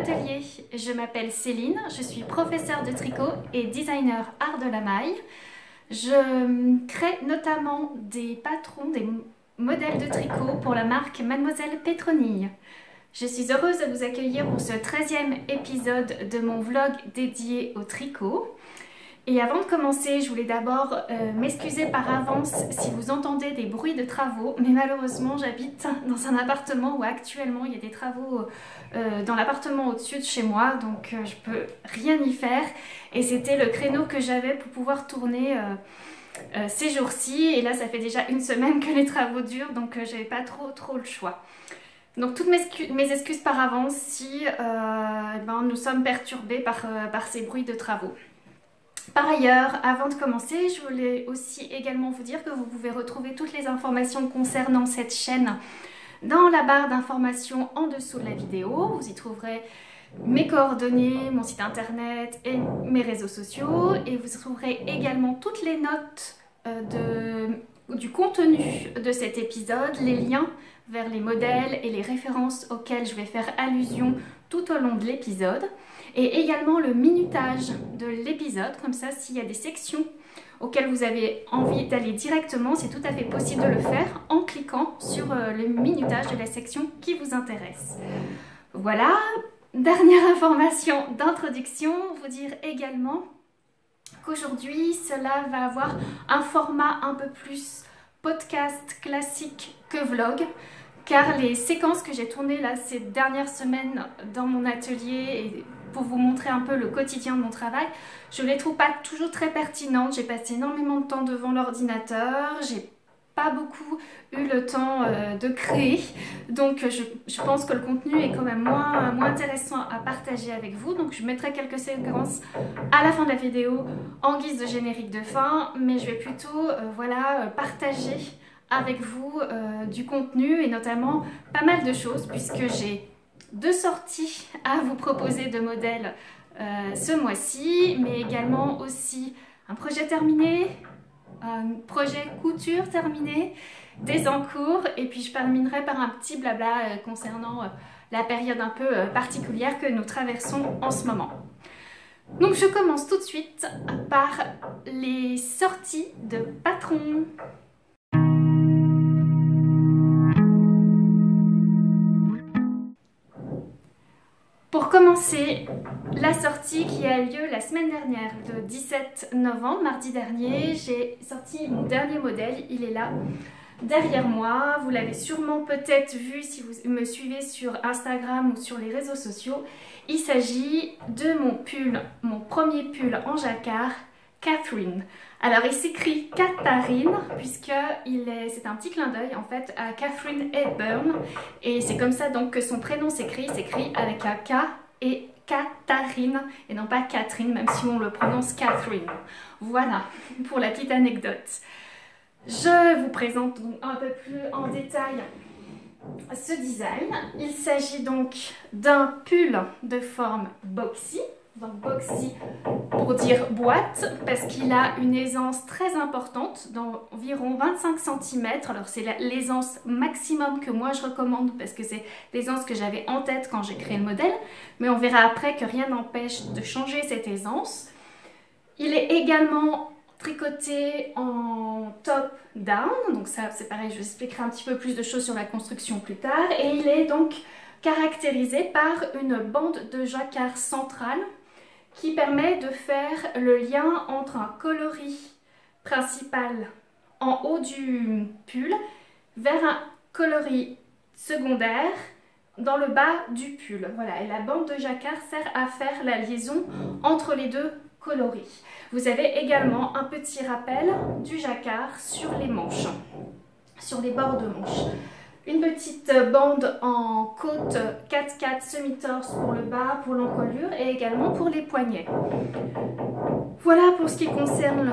atelier. Je m'appelle Céline, je suis professeure de tricot et designer art de la maille. Je crée notamment des patrons, des modèles de tricot pour la marque Mademoiselle Pétronille. Je suis heureuse de vous accueillir pour ce 13e épisode de mon vlog dédié au tricot. Et avant de commencer, je voulais d'abord m'excuser par avance si vous entendez des bruits de travaux, mais malheureusement j'habite dans un appartement où actuellement il y a des travaux dans l'appartement au-dessus de chez moi, donc je peux rien y faire. Et c'était le créneau que j'avais pour pouvoir tourner ces jours-ci, et là ça fait déjà une semaine que les travaux durent, donc j'avais pas trop le choix. Donc toutes mes excuses par avance si nous sommes perturbés par ces bruits de travaux. Par ailleurs, avant de commencer, je voulais aussi également vous dire que vous pouvez retrouver toutes les informations concernant cette chaîne dans la barre d'informations en dessous de la vidéo. Vous y trouverez mes coordonnées, mon site internet et mes réseaux sociaux. Et vous y trouverez également toutes les notes du contenu de cet épisode, les liens vers les modèles et les références auxquelles je vais faire allusion tout au long de l'épisode. Et également le minutage de l'épisode, comme ça s'il y a des sections auxquelles vous avez envie d'aller directement, c'est tout à fait possible de le faire en cliquant sur le minutage de la section qui vous intéresse. Voilà, dernière information d'introduction, vous dire également qu'aujourd'hui cela va avoir un format un peu plus podcast classique que vlog, car les séquences que j'ai tournées là ces dernières semaines dans mon atelier et pour vous montrer un peu le quotidien de mon travail, je ne les trouve pas toujours très pertinentes. J'ai passé énormément de temps devant l'ordinateur, j'ai pas beaucoup eu le temps de créer, donc je pense que le contenu est quand même moins intéressant à partager avec vous. Donc je mettrai quelques séquences à la fin de la vidéo en guise de générique de fin, mais je vais plutôt partager avec vous du contenu et notamment pas mal de choses, puisque j'ai 2 sorties à vous proposer de modèles ce mois-ci, mais également aussi un projet terminé, un projet couture terminé, des en cours, et puis je terminerai par un petit blabla concernant la période un peu particulière que nous traversons en ce moment. Donc je commence tout de suite par les sorties de patrons. Pour commencer, la sortie qui a lieu la semaine dernière, le 17 novembre, mardi dernier, j'ai sorti mon dernier modèle, il est là, derrière moi. Vous l'avez sûrement peut-être vu si vous me suivez sur Instagram ou sur les réseaux sociaux. Il s'agit de mon pull, mon premier pull en jacquard, Catherine. Alors il s'écrit Katharine puisque c'est un petit clin d'œil en fait à Katharine Hepburn, et c'est comme ça donc que son prénom s'écrit avec un K et Katharine et non pas Catherine, même si on le prononce Catherine. Voilà pour la petite anecdote. Je vous présente donc un peu plus en détail ce design. Il s'agit donc d'un pull de forme boxy. Donc boxy pour dire boîte, parce qu'il a une aisance très importante d'environ 25 cm. Alors c'est l'aisance maximum que moi je recommande, parce que c'est l'aisance que j'avais en tête quand j'ai créé le modèle, mais on verra après que rien n'empêche de changer cette aisance. Il est également tricoté en top down, donc ça c'est pareil, je vous expliquerai un petit peu plus de choses sur la construction plus tard. Et il est donc caractérisé par une bande de jacquard centrale qui permet de faire le lien entre un coloris principal en haut du pull vers un coloris secondaire dans le bas du pull. Voilà, et la bande de jacquard sert à faire la liaison entre les deux coloris. Vous avez également un petit rappel du jacquard sur les manches, sur les bords de manches. Une petite bande en côte 4/4 semi-torse pour le bas, pour l'encolure, et également pour les poignets. Voilà pour ce qui concerne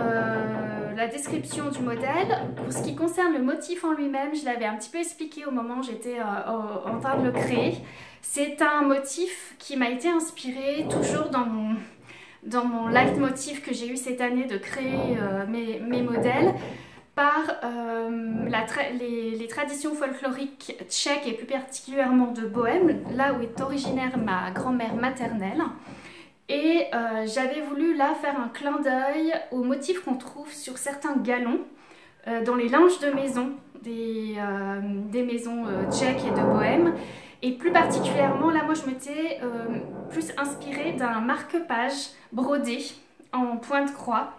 la description du modèle. Pour ce qui concerne le motif en lui-même, je l'avais un petit peu expliqué au moment où j'étais en train de le créer. C'est un motif qui m'a été inspiré toujours dans mon leitmotiv que j'ai eu cette année de créer mes modèles, par les traditions folkloriques tchèques et plus particulièrement de Bohême, là où est originaire ma grand-mère maternelle. Et j'avais voulu là faire un clin d'œil aux motifs qu'on trouve sur certains galons dans les linges de maison des maisons tchèques et de Bohême. Et plus particulièrement, là moi je m'étais plus inspirée d'un marque-page brodé en pointe-croix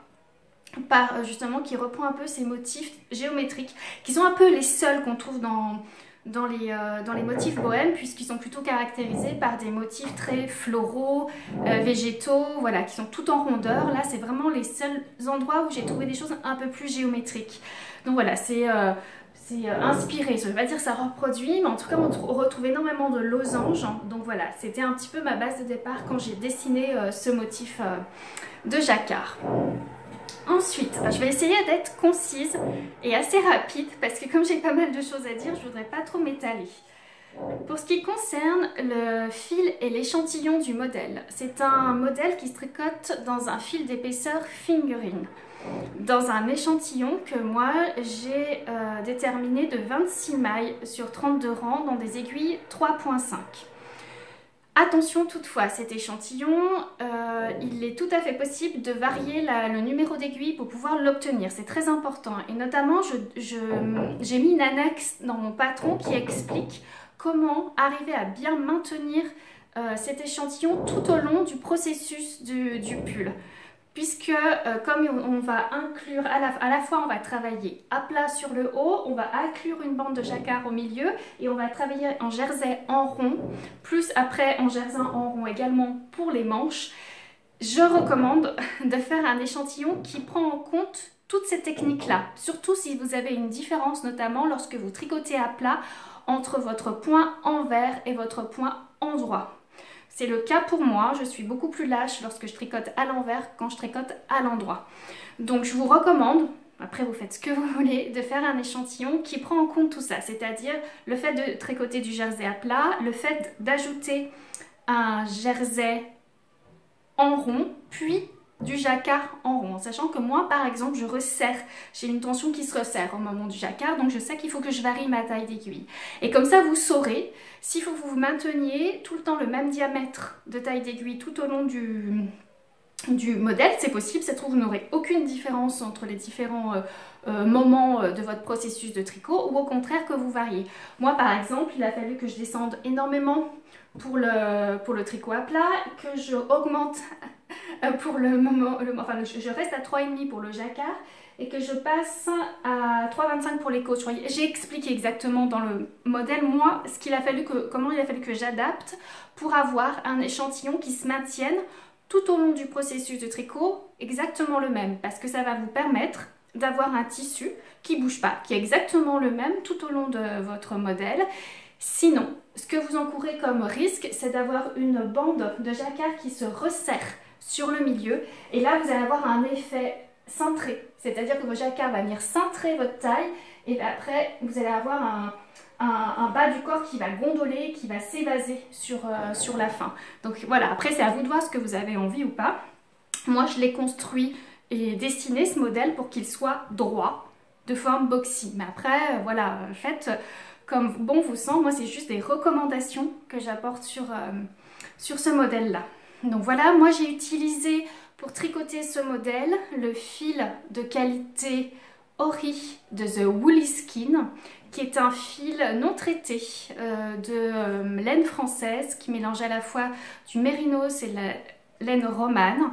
justement qui reprend un peu ces motifs géométriques qui sont un peu les seuls qu'on trouve dans les motifs bohèmes, puisqu'ils sont plutôt caractérisés par des motifs très floraux, végétaux, voilà, qui sont tout en rondeur. Là, c'est vraiment les seuls endroits où j'ai trouvé des choses un peu plus géométriques. Donc voilà, c'est inspiré. Je ne vais pas dire que ça reproduit, mais en tout cas, on retrouve énormément de losanges. Donc voilà, c'était un petit peu ma base de départ quand j'ai dessiné ce motif de jacquard. Ensuite, je vais essayer d'être concise et assez rapide parce que comme j'ai pas mal de choses à dire, je voudrais pas trop m'étaler. Pour ce qui concerne le fil et l'échantillon du modèle, c'est un modèle qui se tricote dans un fil d'épaisseur fingering, dans un échantillon que moi j'ai déterminé de 26 mailles sur 32 rangs dans des aiguilles 3.5. Attention toutefois, cet échantillon, il est tout à fait possible de varier le numéro d'aiguille pour pouvoir l'obtenir. C'est très important. Et notamment, j'ai mis une annexe dans mon patron qui explique comment arriver à bien maintenir cet échantillon tout au long du processus du pull. Puisque comme on va inclure, à la fois on va travailler à plat sur le haut, on va inclure une bande de jacquard au milieu et on va travailler en jersey en rond, plus après en jersey en rond également pour les manches. Je recommande de faire un échantillon qui prend en compte toutes ces techniques-là, surtout si vous avez une différence notamment lorsque vous tricotez à plat entre votre point envers et votre point endroit. C'est le cas pour moi, je suis beaucoup plus lâche lorsque je tricote à l'envers quand je tricote à l'endroit. Donc je vous recommande, après vous faites ce que vous voulez, de faire un échantillon qui prend en compte tout ça. C'est-à-dire le fait de tricoter du jersey à plat, le fait d'ajouter un jersey en rond, puis du jacquard en rond. En sachant que moi par exemple je resserre, j'ai une tension qui se resserre au moment du jacquard, donc je sais qu'il faut que je varie ma taille d'aiguille. Et comme ça vous saurez s'il faut que vous mainteniez tout le temps le même diamètre de taille d'aiguille tout au long du modèle. C'est possible, ça se trouve vous n'aurez aucune différence entre les différents moments de votre processus de tricot, ou au contraire que vous variez. Moi par exemple il a fallu que je descende énormément pour le tricot à plat, que je augmente pour le moment, enfin je reste à 3,5 pour le jacquard et que je passe à 3,25 pour les côtes. J'ai expliqué exactement dans le modèle moi comment il a fallu que j'adapte pour avoir un échantillon qui se maintienne tout au long du processus de tricot exactement le même, parce que ça va vous permettre d'avoir un tissu qui ne bouge pas, qui est exactement le même tout au long de votre modèle. Sinon, ce que vous encourez comme risque, c'est d'avoir une bande de jacquard qui se resserre sur le milieu, et là vous allez avoir un effet cintré, c'est-à-dire que vos jacquards va venir cintrer votre taille, et après vous allez avoir un bas du corps qui va gondoler, qui va s'évaser sur la fin. Donc voilà, après c'est à vous de voir ce que vous avez envie ou pas. Moi je l'ai construit et dessiné ce modèle pour qu'il soit droit, de forme boxy, mais après voilà, faites comme bon vous semble. Moi c'est juste des recommandations que j'apporte sur ce modèle là. Donc voilà, moi j'ai utilisé pour tricoter ce modèle le fil de qualité Ori de The Woolly Skin, qui est un fil non traité de laine française qui mélange à la fois du mérinos et de la laine romane.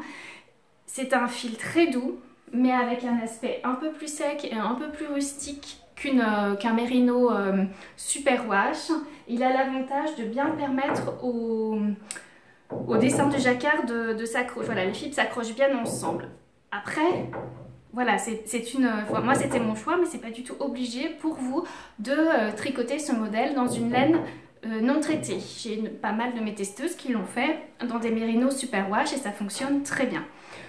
C'est un fil très doux, mais avec un aspect un peu plus sec et un peu plus rustique qu'un mérino superwash. Il a l'avantage de bien permettre au dessin du jacquard de s'accrocher. Voilà, les fils s'accrochent bien ensemble. Après, voilà, moi c'était mon choix, mais c'est pas du tout obligé pour vous de tricoter ce modèle dans une laine non traitée. J'ai pas mal de mes testeuses qui l'ont fait dans des mérinos superwash et ça fonctionne très bien.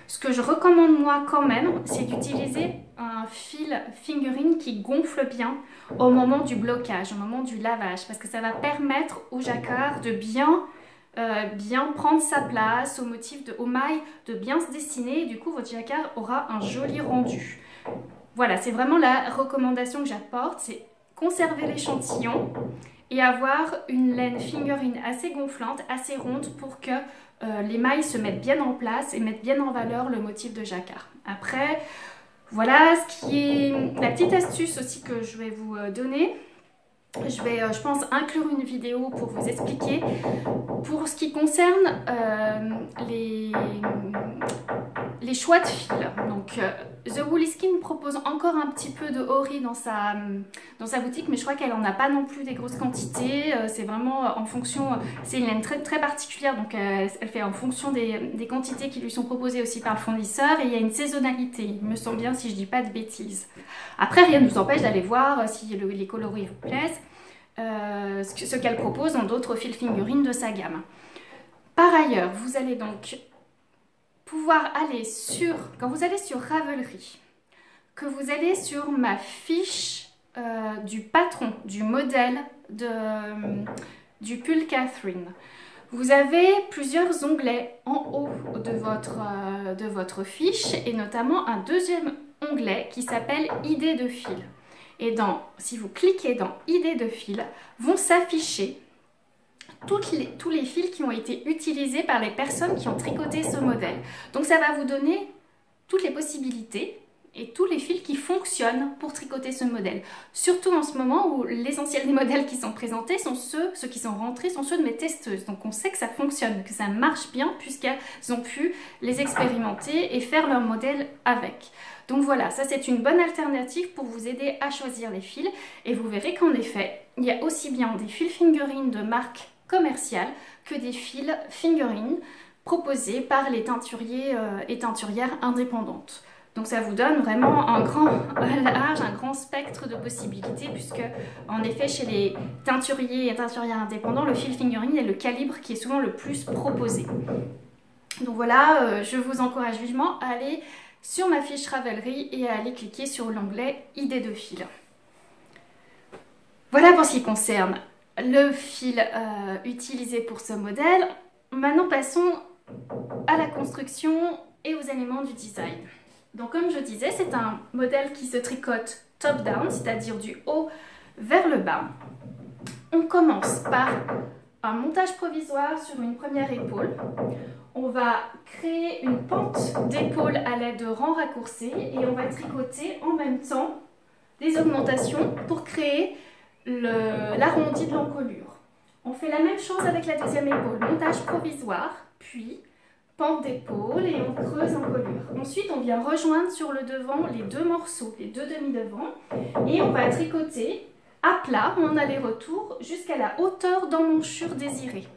Ce que je recommande moi quand même, c'est d'utiliser un fil fingering qui gonfle bien au moment du blocage, au moment du lavage, parce que ça va permettre au jacquard de bien prendre sa place, aux mailles de bien se dessiner, et du coup votre jacquard aura un joli rendu. voilà, c'est vraiment la recommandation que j'apporte, c'est conserver l'échantillon et avoir une laine fingering assez gonflante, assez ronde pour que les mailles se mettent bien en place et mettent bien en valeur le motif de jacquard. Après, voilà ce qui est la petite astuce aussi que je vais vous donner. Je vais, je pense, inclure une vidéo pour vous expliquer. Pour ce qui concerne les choix de fils, donc The Woolly Skin propose encore un petit peu de Ori dans sa boutique, mais je crois qu'elle n'en a pas non plus des grosses quantités. C'est vraiment en fonction, c'est une laine très, très particulière, donc elle fait en fonction des quantités qui lui sont proposées aussi par le fournisseur, et il y a une saisonnalité, il me semble bien, si je dis pas de bêtises. Après, rien ne nous empêche d'aller voir si les coloris vous plaisent, ce qu'elle propose dans d'autres fils fingering de sa gamme. Par ailleurs, vous allez donc pouvoir aller sur, quand vous allez sur Ravelry, que vous allez sur ma fiche du patron, du modèle du pull Catherine, vous avez plusieurs onglets en haut de votre fiche, et notamment un deuxième onglet qui s'appelle idées de fil. Et si vous cliquez dans idées de fil, vont s'afficher tous les fils qui ont été utilisés par les personnes qui ont tricoté ce modèle. Donc ça va vous donner toutes les possibilités et tous les fils qui fonctionnent pour tricoter ce modèle. Surtout en ce moment où l'essentiel des modèles qui sont présentés sont ceux qui sont rentrés sont ceux de mes testeuses. Donc on sait que ça fonctionne, que ça marche bien puisqu'elles ont pu les expérimenter et faire leur modèle avec. Donc voilà, ça c'est une bonne alternative pour vous aider à choisir les fils. Et vous verrez qu'en effet, il y a aussi bien des fils fingering de marque commerciale que des fils fingering proposés par les teinturiers et teinturières indépendantes. Donc ça vous donne vraiment un grand large, un grand spectre de possibilités, puisque en effet chez les teinturiers et teinturières indépendants, le fil fingering est le calibre qui est souvent le plus proposé. Donc voilà, je vous encourage vivement à aller sur ma fiche Ravelry et à aller cliquer sur l'onglet idées de fil. Voilà pour ce qui concerne le fil utilisé pour ce modèle. Maintenant passons à la construction et aux éléments du design. Donc comme je disais, c'est un modèle qui se tricote top-down, c'est-à-dire du haut vers le bas. On commence par un montage provisoire sur une première épaule. On va créer une pente d'épaule à l'aide de rangs raccourcis et on va tricoter en même temps des augmentations pour créer l'arrondi de l'encolure. On fait la même chose avec la deuxième épaule, montage provisoire, puis pente d'épaule et on creuse encolure. Ensuite, on vient rejoindre sur le devant les deux morceaux, les deux demi-devants, et on va tricoter à plat en aller-retour jusqu'à la hauteur d'emmanchure désirée.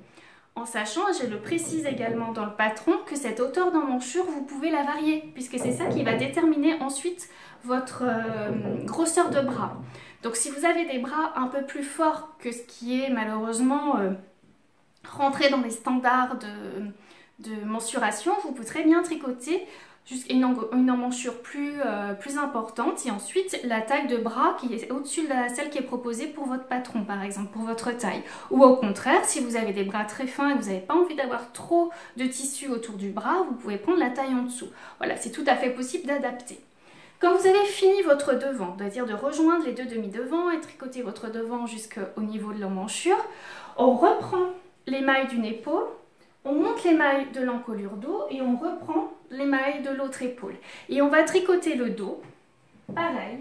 En sachant, et je le précise également dans le patron, que cette hauteur d'emmanchure, vous pouvez la varier, puisque c'est ça qui va déterminer ensuite votre grosseur de bras. Donc si vous avez des bras un peu plus forts que ce qui est malheureusement rentré dans les standards de mensuration, vous pouvez très bien tricoter jusqu'à une emmanchure plus importante et ensuite la taille de bras qui est au-dessus de celle qui est proposée pour votre patron, par exemple, pour votre taille. Ou au contraire, si vous avez des bras très fins et que vous n'avez pas envie d'avoir trop de tissu autour du bras, vous pouvez prendre la taille en dessous. Voilà, c'est tout à fait possible d'adapter. Quand vous avez fini votre devant, c'est-à-dire de rejoindre les deux demi-devants et tricoter votre devant jusqu'au niveau de l'emmanchure, on reprend les mailles d'une épaule, on monte les mailles de l'encolure dos et on reprend les mailles de l'autre épaule. Et on va tricoter le dos, pareil,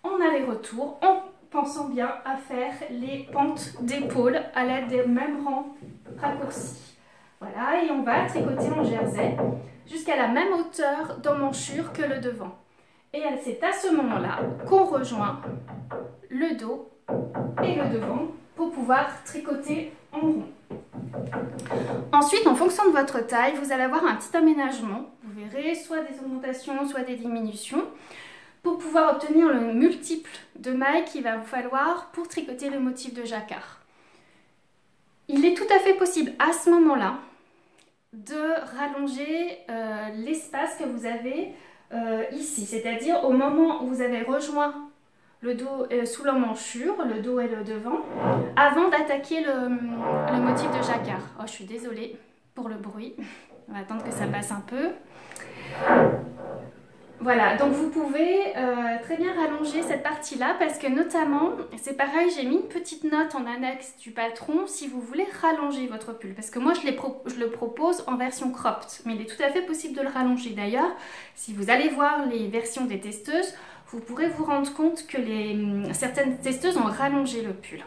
en aller-retour, en pensant bien à faire les pentes d'épaule à l'aide des mêmes rangs raccourcis. Voilà, et on va tricoter en jersey jusqu'à la même hauteur d'emmanchure que le devant. Et c'est à ce moment-là qu'on rejoint le dos et le devant pour pouvoir tricoter en rond. Ensuite, en fonction de votre taille, vous allez avoir un petit aménagement. Vous verrez soit des augmentations, soit des diminutions, pour pouvoir obtenir le multiple de mailles qu'il va vous falloir pour tricoter le motif de jacquard. Il est tout à fait possible à ce moment-là de rallonger l'espace que vous avez ici, c'est-à-dire au moment où vous avez rejoint le dos sous l'emmanchure, le dos et le devant, avant d'attaquer le motif de jacquard. Oh, je suis désolée pour le bruit, on va attendre que ça passe un peu. Voilà, donc vous pouvez très bien rallonger cette partie-là parce que notamment, c'est pareil, j'ai mis une petite note en annexe du patron si vous voulez rallonger votre pull. Parce que moi, je le propose en version cropped, mais il est tout à fait possible de le rallonger. D'ailleurs, si vous allez voir les versions des testeuses, vous pourrez vous rendre compte que certaines testeuses ont rallongé le pull.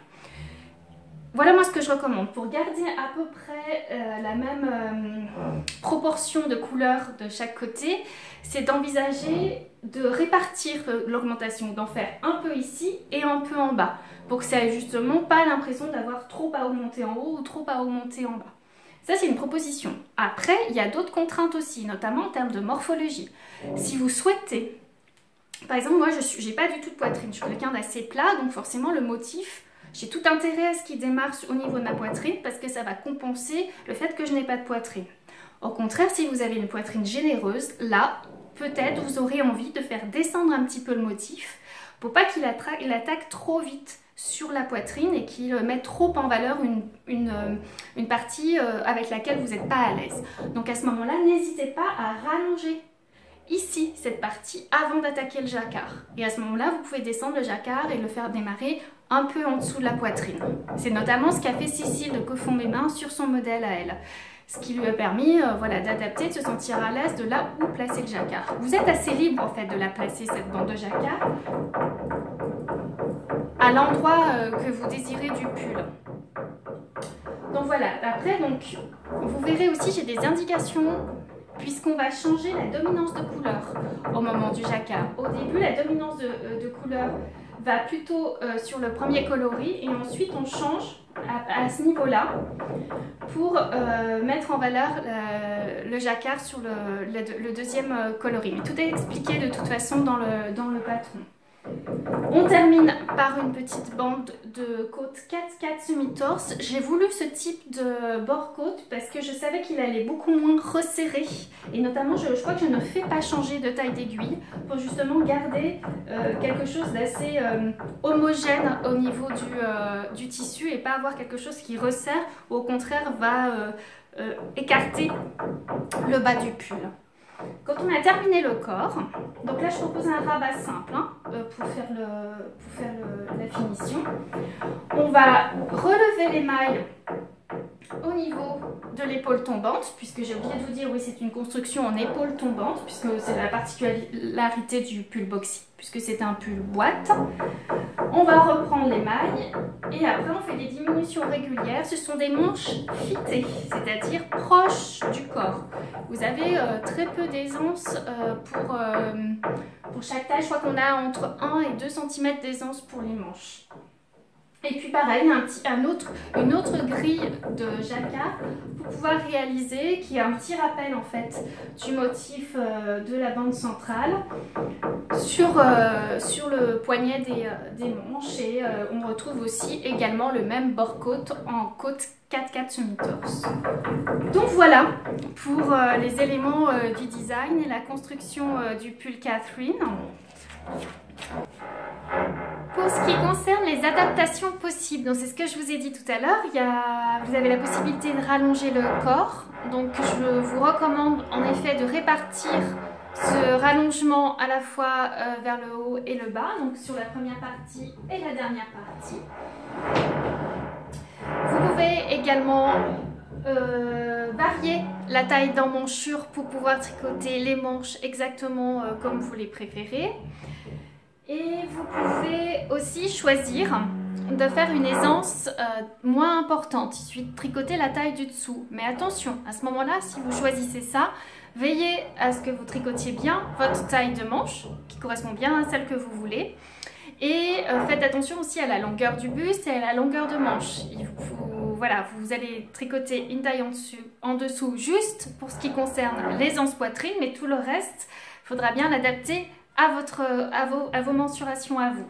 Voilà moi ce que je recommande. Pour garder à peu près la même proportion de couleurs de chaque côté, c'est d'envisager de répartir l'augmentation, d'en faire un peu ici et un peu en bas, pour que ça ait justement pas l'impression d'avoir trop à augmenter en haut ou trop à augmenter en bas. Ça, c'est une proposition. Après, il y a d'autres contraintes aussi, notamment en termes de morphologie. Si vous souhaitez, par exemple, moi, je n'ai pas du tout de poitrine, je suis quelqu'un d'assez plat, donc forcément le motif, j'ai tout intérêt à ce qu'il démarre au niveau de ma poitrine parce que ça va compenser le fait que je n'ai pas de poitrine. Au contraire, si vous avez une poitrine généreuse, là, peut-être vous aurez envie de faire descendre un petit peu le motif pour pas qu'il attaque trop vite sur la poitrine et qu'il mette trop en valeur une partie avec laquelle vous n'êtes pas à l'aise. Donc à ce moment-là, n'hésitez pas à rallonger ici cette partie avant d'attaquer le jacquard. Et à ce moment-là, vous pouvez descendre le jacquard et le faire démarrer un peu en dessous de la poitrine. C'est notamment ce qu'a fait Cécile de Coffon Mes Mains sur son modèle à elle. Ce qui lui a permis voilà, d'adapter, de se sentir à l'aise de là où placer le jacquard. Vous êtes assez libre en fait de la placer, cette bande de jacquard, à l'endroit que vous désirez du pull. Donc voilà, après donc, vous verrez aussi j'ai des indications puisqu'on va changer la dominance de couleur au moment du jacquard. Au début, la dominance de couleur va plutôt sur le premier coloris et ensuite on change à ce niveau-là pour mettre en valeur le jacquard sur le deuxième coloris. Mais tout est expliqué de toute façon dans le patron. On termine par une petite bande de côte 4/4 semi-torse. J'ai voulu ce type de bord-côte parce que je savais qu'il allait beaucoup moins resserrer. Et notamment, je crois que je ne fais pas changer de taille d'aiguille pour justement garder quelque chose d'assez homogène au niveau du tissu et pas avoir quelque chose qui resserre ou au contraire va écarter le bas du pull. Quand on a terminé le corps, donc là je propose un rabat simple pour faire la finition. On va relever les mailles au niveau de l'épaule tombante, puisque j'ai oublié de vous dire, oui c'est une construction en épaule tombante, puisque c'est la particularité du pull boxy, puisque c'est un pull boîte. On va reprendre les mailles et après on fait des diminutions régulières. Ce sont des manches fitées, c'est-à-dire proches du corps. Vous avez très peu d'aisance pour chaque taille. Je crois qu'on a entre 1 et 2 cm d'aisance pour les manches. Et puis pareil, une autre grille de jacquard pour pouvoir réaliser, qui est un petit rappel en fait du motif de la bande centrale sur le poignet des manches. Et on retrouve aussi également le même bord-côte en côte 4/4 semi-torse. Donc voilà pour les éléments du design et la construction du pull Catherine. Pour ce qui concerne les adaptations possibles, donc c'est ce que je vous ai dit tout à l'heure, vous avez la possibilité de rallonger le corps. Donc je vous recommande en effet de répartir ce rallongement à la fois vers le haut et le bas, donc sur la première partie et la dernière partie. Vous pouvez également varier la taille d'emmanchure pour pouvoir tricoter les manches exactement comme vous les préférez. Et vous pouvez aussi choisir de faire une aisance moins importante. Il suffit de tricoter la taille du dessous. Mais attention, à ce moment-là, si vous choisissez ça, veillez à ce que vous tricotiez bien votre taille de manche, qui correspond bien à celle que vous voulez. Et faites attention aussi à la longueur du buste et à la longueur de manche. Voilà, vous allez tricoter une taille en dessous juste pour ce qui concerne l'aisance poitrine, mais tout le reste, il faudra bien l'adapter à vos mensurations à vous.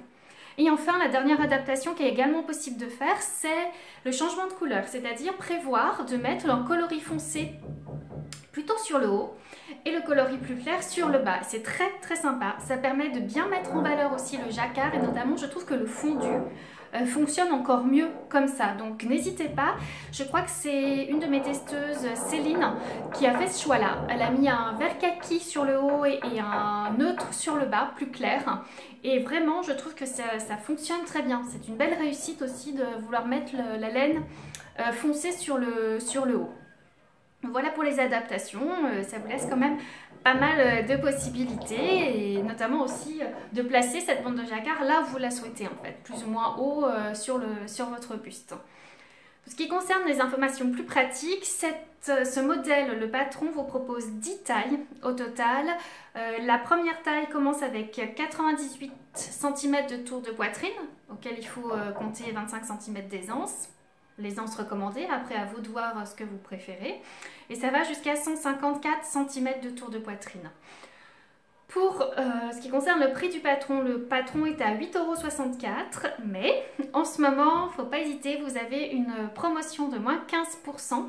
Et enfin, la dernière adaptation qui est également possible de faire, c'est le changement de couleur, c'est-à-dire prévoir de mettre un coloris foncé plutôt sur le haut et le coloris plus clair sur le bas. C'est très très sympa, ça permet de bien mettre en valeur aussi le jacquard et notamment je trouve que le fondu fonctionne encore mieux comme ça. Donc n'hésitez pas, je crois que c'est une de mes testeuses, Céline, qui a fait ce choix-là. Elle a mis un vert kaki sur le haut et un neutre sur le bas, plus clair. Et vraiment, je trouve que ça fonctionne très bien. C'est une belle réussite aussi de vouloir mettre la laine foncée sur le haut. Voilà pour les adaptations, ça vous laisse quand même pas mal de possibilités et notamment aussi de placer cette bande de jacquard là où vous la souhaitez en fait, plus ou moins haut sur votre buste. Pour ce qui concerne les informations plus pratiques, ce modèle, le patron vous propose 10 tailles au total. La première taille commence avec 98 cm de tour de poitrine, auquel il faut compter 25 cm d'aisance. L'aisance recommandée, après à vous de voir ce que vous préférez. Et ça va jusqu'à 154 cm de tour de poitrine. Pour ce qui concerne le prix du patron, le patron est à 8,64 €, mais en ce moment, il ne faut pas hésiter, vous avez une promotion de moins 15%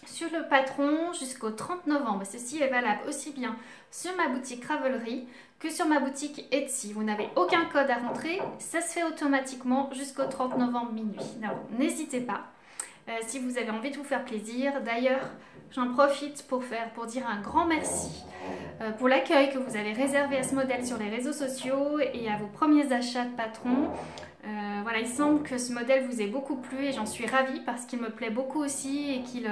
sur le patron jusqu'au 30 novembre. Ceci est valable aussi bien sur ma boutique Ravelry que sur ma boutique Etsy. Vous n'avez aucun code à rentrer, ça se fait automatiquement jusqu'au 30 novembre minuit. Alors n'hésitez pas, si vous avez envie de vous faire plaisir. D'ailleurs, j'en profite pour dire un grand merci pour l'accueil que vous avez réservé à ce modèle sur les réseaux sociaux et à vos premiers achats de patron. Voilà, il semble que ce modèle vous ait beaucoup plu et j'en suis ravie parce qu'il me plaît beaucoup aussi et qu'il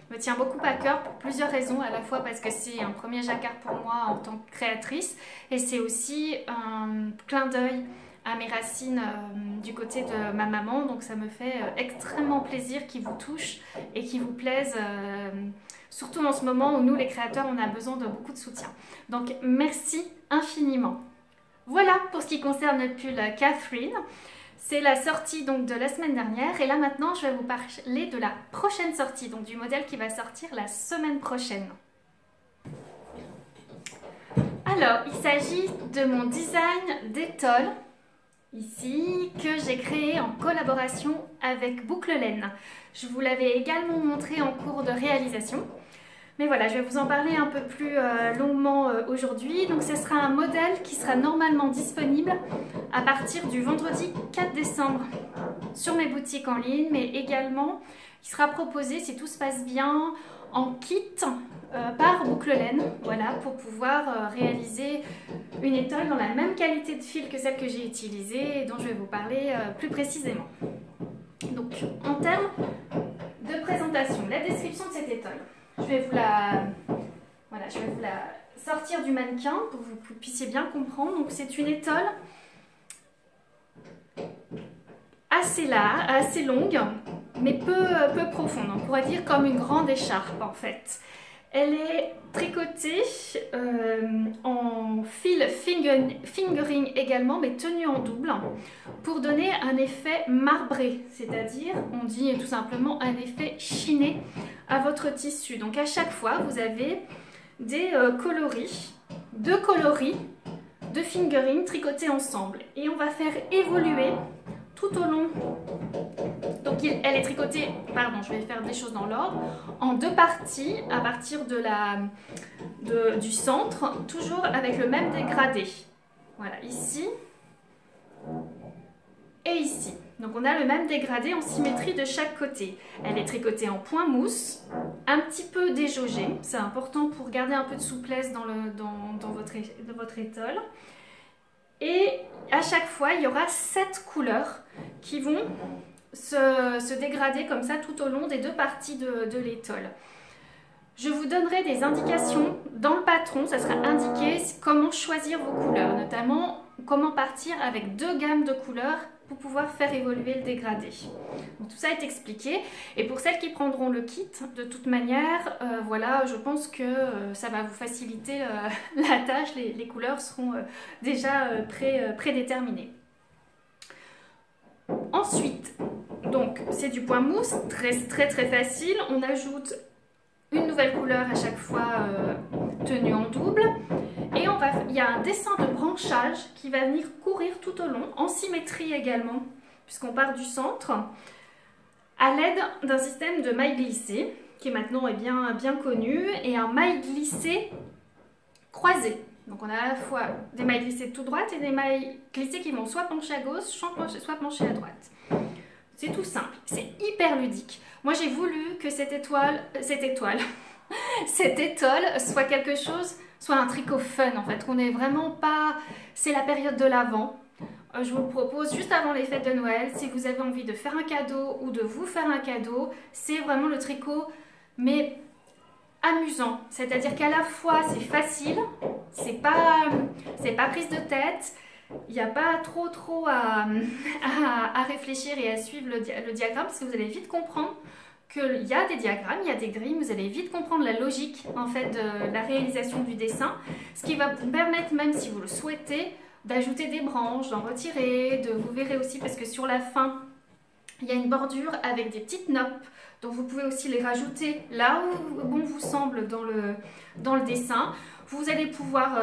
me tient beaucoup à cœur pour plusieurs raisons. À la fois parce que c'est un premier jacquard pour moi en tant que créatrice et c'est aussi un clin d'œil à mes racines du côté de ma maman. Donc ça me fait extrêmement plaisir qu'il vous touche et qu'il vous plaise, surtout en ce moment où nous les créateurs on a besoin de beaucoup de soutien. Donc merci infiniment. Voilà pour ce qui concerne le pull Catherine. C'est la sortie donc de la semaine dernière et là maintenant je vais vous parler de la prochaine sortie, donc du modèle qui va sortir la semaine prochaine. Alors il s'agit de mon design d'étole ici que j'ai créé en collaboration avec Boucle Laine. Je vous l'avais également montré en cours de réalisation. Mais voilà, je vais vous en parler un peu plus longuement aujourd'hui. Donc ce sera un modèle qui sera normalement disponible à partir du vendredi 4 décembre sur mes boutiques en ligne, mais également qui sera proposé, si tout se passe bien, en kit par Boucle Laine, voilà, pour pouvoir réaliser une étole dans la même qualité de fil que celle que j'ai utilisée et dont je vais vous parler plus précisément. Donc en termes de présentation, la description de cette étole. Je vais vous la sortir du mannequin pour que vous puissiez bien comprendre. Donc c'est une étole assez large, assez longue, mais peu profonde. On pourrait dire comme une grande écharpe en fait. Elle est tricotée en fil fingering également, mais tenue en double, pour donner un effet marbré, c'est-à-dire, on dit tout simplement un effet chiné à votre tissu. Donc à chaque fois, vous avez des coloris, deux coloris de fingering tricotés ensemble. Et on va faire évoluer tout au long. Donc elle est tricotée, pardon, je vais faire des choses dans l'ordre, en deux parties à partir du centre, toujours avec le même dégradé. Voilà, ici et ici. Donc on a le même dégradé en symétrie de chaque côté. Elle est tricotée en point mousse, un petit peu déjaugée. C'est important pour garder un peu de souplesse dans votre étole. Et à chaque fois, il y aura 7 couleurs qui vont se dégrader comme ça tout au long des deux parties de l'étole. Je vous donnerai des indications dans le patron, ça sera indiqué comment choisir vos couleurs, notamment comment partir avec 2 gammes de couleurs pour pouvoir faire évoluer le dégradé. Donc, tout ça est expliqué. Et pour celles qui prendront le kit, de toute manière, voilà, je pense que ça va vous faciliter la tâche. Les couleurs seront déjà prédéterminées. Ensuite, donc c'est du point mousse, très facile. On ajoute une nouvelle couleur à chaque fois tenue en double. Et il y a un dessin de branchage qui va venir courir tout au long, en symétrie également, puisqu'on part du centre, à l'aide d'un système de mailles glissées, qui maintenant est bien connu, et un maille glissé croisé. Donc on a à la fois des mailles glissées de tout droite et des mailles glissées qui vont soit pencher à gauche, soit pencher à droite. C'est tout simple, c'est hyper ludique. Moi j'ai voulu que cette étole soit quelque chose, soit un tricot fun en fait, qu'on n'est vraiment pas... C'est la période de l'Avent. Je vous le propose juste avant les fêtes de Noël, si vous avez envie de faire un cadeau ou de vous faire un cadeau, c'est vraiment le tricot, mais amusant. C'est-à-dire qu'à la fois c'est facile, c'est pas prise de tête, il n'y a pas trop à réfléchir et à suivre le diagramme, parce que vous allez vite comprendre qu'il y a des diagrammes, il y a des grilles, vous allez vite comprendre la logique en fait de la réalisation du dessin, ce qui va vous permettre, même si vous le souhaitez, d'ajouter des branches, d'en retirer, vous verrez aussi parce que sur la fin il y a une bordure avec des petites noppes, donc vous pouvez aussi les rajouter là où bon vous semble dans le dessin. Vous allez pouvoir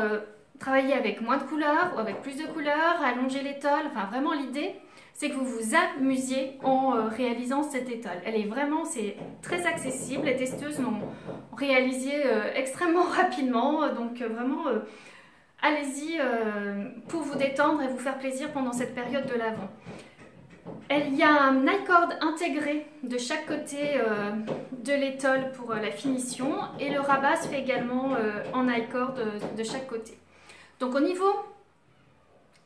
travailler avec moins de couleurs ou avec plus de couleurs, allonger l'étole, enfin vraiment l'idée c'est que vous vous amusiez en réalisant cette étole. Elle est vraiment, c'est très accessible, les testeuses l'ont réalisé extrêmement rapidement, donc vraiment allez-y pour vous détendre et vous faire plaisir pendant cette période de l'Avent. Il y a un i-cord intégré de chaque côté de l'étole pour la finition et le rabat se fait également en i-cord de chaque côté. Donc au niveau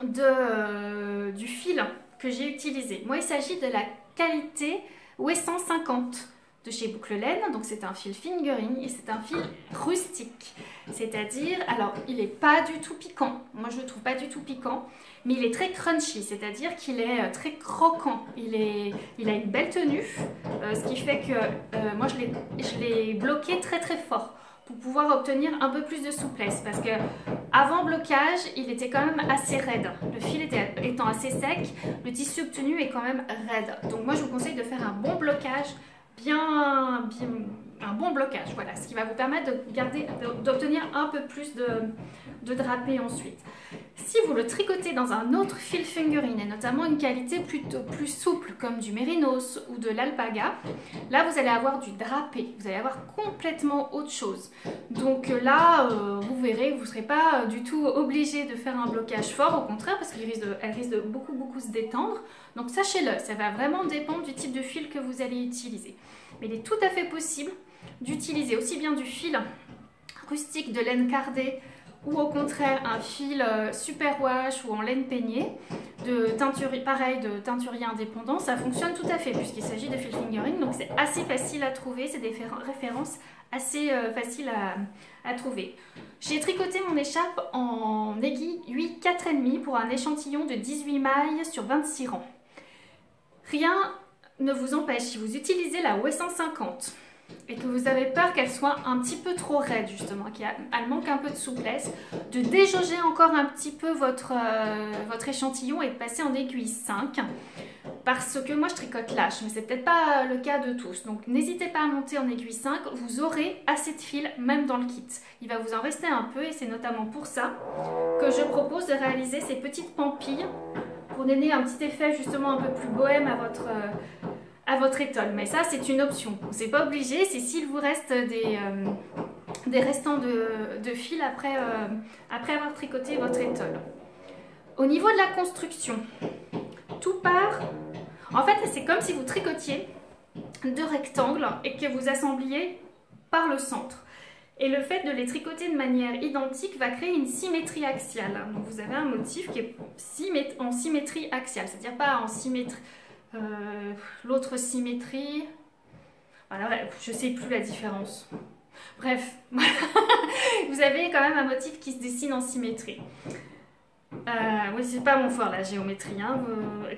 du fil que j'ai utilisé, moi il s'agit de la qualité W150 de chez Boucle Laine, donc c'est un fil fingering et c'est un fil rustique, c'est-à-dire, alors il n'est pas du tout piquant, moi je le trouve pas du tout piquant, mais il est très crunchy, c'est-à-dire qu'il est très croquant, il a une belle tenue, ce qui fait que moi je l'ai bloqué très fort pour pouvoir obtenir un peu plus de souplesse, parce que avant blocage il était quand même assez raide, le fil étant assez sec, le tissu obtenu est quand même raide, donc moi je vous conseille de faire un bon blocage, un bon blocage, voilà, ce qui va vous permettre d'obtenir un peu plus de drapé ensuite. Si vous le tricotez dans un autre fil fingering, et notamment une qualité plutôt plus souple comme du mérinos ou de l'alpaga, là vous allez avoir du drapé, vous allez avoir complètement autre chose. Donc là, vous verrez, vous ne serez pas du tout obligé de faire un blocage fort, au contraire, parce qu'elle risque de beaucoup se détendre. Donc sachez-le, ça va vraiment dépendre du type de fil que vous allez utiliser. Mais il est tout à fait possible d'utiliser aussi bien du fil rustique de laine cardée ou au contraire un fil superwash ou en laine peignée, de teinturier indépendant, ça fonctionne tout à fait puisqu'il s'agit de fil fingering, donc c'est assez facile à trouver, c'est des références assez faciles à trouver. J'ai tricoté mon écharpe en aiguille 4,5 pour un échantillon de 18 mailles sur 26 rangs. Rien ne vous empêche, si vous utilisez la W150 et que vous avez peur qu'elle soit un petit peu trop raide justement, qu'elle manque un peu de souplesse, de déjauger encore un petit peu votre échantillon et de passer en aiguille 5, parce que moi je tricote lâche, mais c'est peut-être pas le cas de tous, donc n'hésitez pas à monter en aiguille 5, vous aurez assez de fil même dans le kit, il va vous en rester un peu et c'est notamment pour ça que je propose de réaliser ces petites pampilles pour donner un petit effet justement un peu plus bohème à votre étole, mais ça c'est une option, c'est pas obligé, c'est s'il vous reste des restants de fil après avoir tricoté votre étole. Au niveau de la construction, tout part, en fait c'est comme si vous tricotiez deux rectangles et que vous assembliez par le centre. Et le fait de les tricoter de manière identique va créer une symétrie axiale. Donc vous avez un motif qui est en symétrie axiale, c'est-à-dire pas en symétrie. L'autre symétrie, voilà, je sais plus la différence. Bref, vous avez quand même un motif qui se dessine en symétrie. Oui, c'est pas mon fort la géométrie. Hein.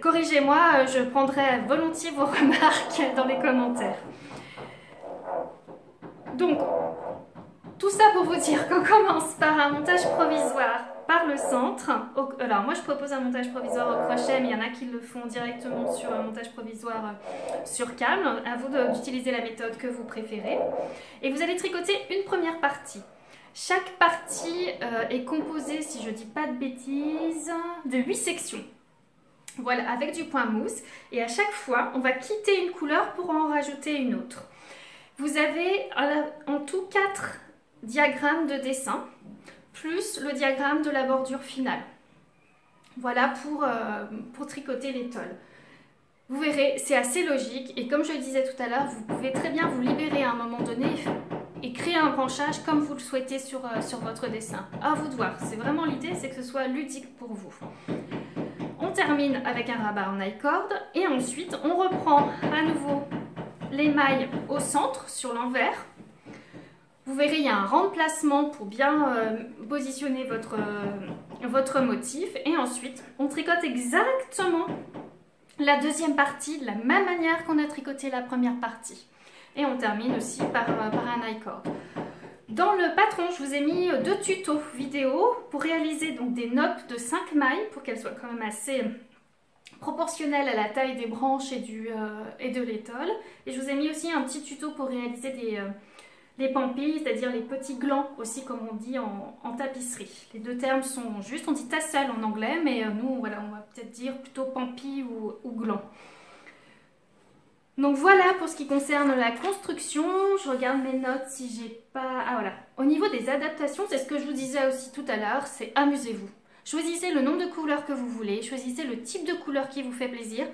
Corrigez-moi, je prendrai volontiers vos remarques dans les commentaires. Donc, tout ça pour vous dire qu'on commence par un montage provisoire par le centre. Alors moi je propose un montage provisoire au crochet, mais il y en a qui le font directement sur un montage provisoire sur câble. À vous d'utiliser la méthode que vous préférez. Et vous allez tricoter une première partie. Chaque partie est composée, si je ne dis pas de bêtises, de 8 sections. Voilà, avec du point mousse. Et à chaque fois, on va quitter une couleur pour en rajouter une autre. Vous avez en tout 4 diagrammes de dessin, plus le diagramme de la bordure finale. Voilà pour tricoter l'étole. Vous verrez, c'est assez logique et comme je le disais tout à l'heure, vous pouvez très bien vous libérer à un moment donné et créer un branchage comme vous le souhaitez sur votre dessin. À vous de voir, c'est vraiment l'idée, c'est que ce soit ludique pour vous. On termine avec un rabat en I-cord et ensuite on reprend à nouveau les mailles au centre, sur l'envers. Vous verrez, il y a un remplacement pour bien positionner votre motif. Et ensuite, on tricote exactement la deuxième partie de la même manière qu'on a tricoté la première partie. Et on termine aussi par un I-cord. Dans le patron, je vous ai mis 2 tutos vidéo pour réaliser donc des noppes de 5 mailles pour qu'elles soient quand même assez proportionnelles à la taille des branches et de l'étole. Et je vous ai mis aussi un petit tuto pour réaliser les pampilles, c'est-à-dire les petits glands aussi comme on dit en tapisserie. Les deux termes sont justes, on dit tassel en anglais, mais nous voilà, on va peut-être dire plutôt pampille ou gland. Donc voilà pour ce qui concerne la construction. Je regarde mes notes si j'ai pas... Ah voilà, au niveau des adaptations, c'est ce que je vous disais aussi tout à l'heure, c'est amusez-vous. Choisissez le nombre de couleurs que vous voulez, choisissez le type de couleur qui vous fait plaisir.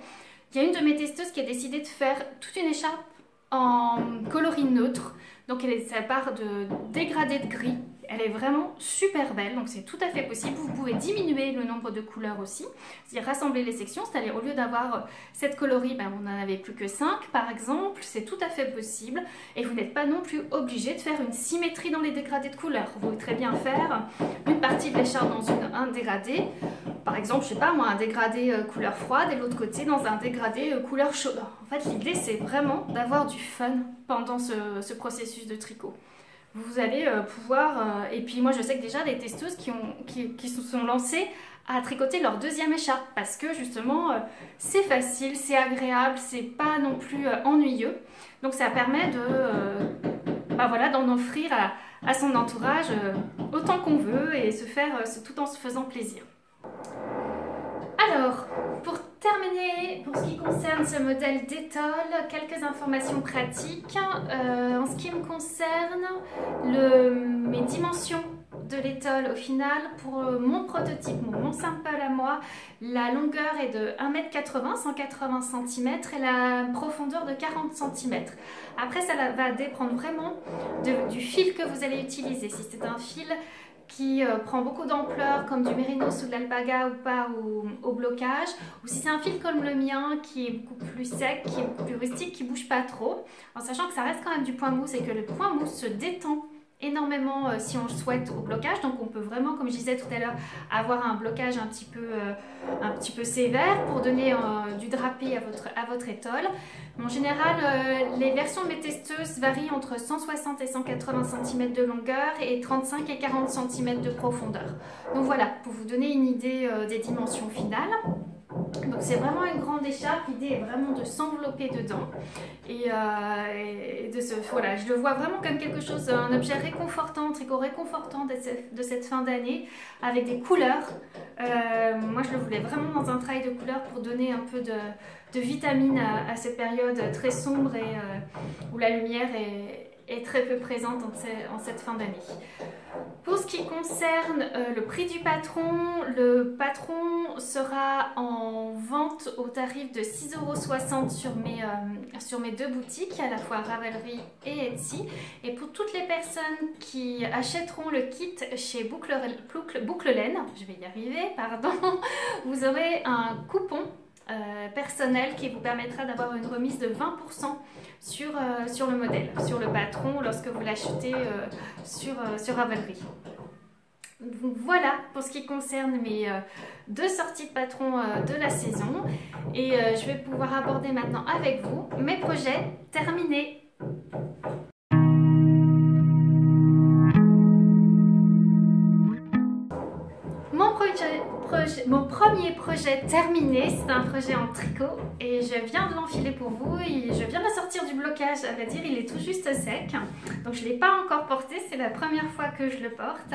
Il y a une de mes testeuses qui a décidé de faire toute une écharpe en coloris neutre. Donc ça part de dégradé de gris. Elle est vraiment super belle, donc c'est tout à fait possible. Vous pouvez diminuer le nombre de couleurs aussi, c'est-à-dire rassembler les sections, c'est-à-dire au lieu d'avoir 7 coloris, ben, on n'en avait plus que 5 par exemple, c'est tout à fait possible. Et vous n'êtes pas non plus obligé de faire une symétrie dans les dégradés de couleurs. Vous pouvez très bien faire une partie de l'écharpe dans un dégradé, par exemple, je sais pas moi, un dégradé couleur froide et l'autre côté dans un dégradé couleur chaude. En fait, l'idée c'est vraiment d'avoir du fun pendant ce processus de tricot. Vous allez pouvoir, et puis moi je sais que déjà des testeuses qui se sont lancées à tricoter leur deuxième écharpe parce que justement c'est facile, c'est agréable, c'est pas non plus ennuyeux. Donc ça permet voilà, d'en offrir à son entourage autant qu'on veut et tout en se faisant plaisir. Alors, pour terminer, pour ce qui concerne ce modèle d'étole, quelques informations pratiques. En ce qui me concerne, mes dimensions de l'étole au final, pour mon prototype, mon sample à moi, la longueur est de 1,80 m, 180 cm et la profondeur de 40 cm. Après, ça va dépendre vraiment du fil que vous allez utiliser. Si c'est un fil qui prend beaucoup d'ampleur comme du mérinos ou de l'alpaga ou pas au blocage, ou si c'est un fil comme le mien qui est beaucoup plus sec, qui est beaucoup plus rustique, qui bouge pas trop, en sachant que ça reste quand même du point mousse et que le point mousse se détend énormément si on le souhaite au blocage. Donc on peut vraiment, comme je disais tout à l'heure, avoir un blocage un petit peu sévère pour donner du drapé à votre étole. En général, les versions de mes testeuses varient entre 160 et 180 cm de longueur et 35 et 40 cm de profondeur. Donc voilà, pour vous donner une idée des dimensions finales. Donc c'est vraiment une grande écharpe, l'idée est vraiment de s'envelopper dedans et voilà, je le vois vraiment comme quelque chose, un objet réconfortant, un tricot réconfortant de cette fin d'année avec des couleurs. Moi je le voulais vraiment dans un travail de couleurs pour donner un peu de vitamine à cette période très sombre et où la lumière est très peu présente en cette fin d'année. Pour ce qui concerne le prix du patron, le patron sera en vente au tarif de 6,60 € sur mes deux boutiques, à la fois Ravelry et Etsy. Et pour toutes les personnes qui achèteront le kit chez Boucle Laine, je vais y arriver, pardon, vous aurez un coupon personnel qui vous permettra d'avoir une remise de 20% sur le modèle, sur le patron lorsque vous l'achetez sur Ravelry. Donc voilà pour ce qui concerne mes deux sorties de patron de la saison et je vais pouvoir aborder maintenant avec vous mes projets terminés. Mon premier projet terminé, c'est un projet en tricot et je viens de l'enfiler pour vous et je viens de sortir du blocage, à vrai dire il est tout juste sec, donc je ne l'ai pas encore porté, c'est la première fois que je le porte.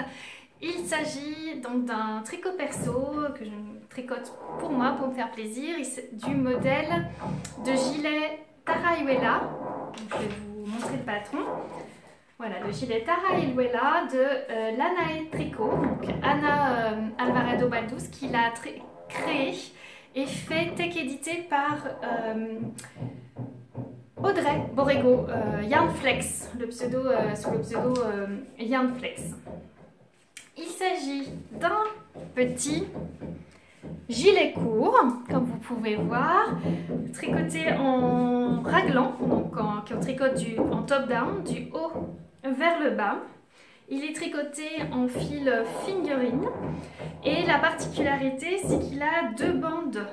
Il s'agit donc d'un tricot perso que je tricote pour moi, pour me faire plaisir, du modèle de gilet Tarayuela. Je vais vous montrer le patron. Voilà, le gilet Tara y Luela de Lanae Tricot, donc Ana Alvarado Balduz, qui l'a créé et fait tech édité par Audrey Borrego, Yarnflex, sous le pseudo Yarnflex. Il s'agit d'un petit gilet court, comme vous pouvez voir, tricoté en raglan, donc qui tricote en top-down, du haut vers le bas. Il est tricoté en fil fingering et la particularité, c'est qu'il a deux bandes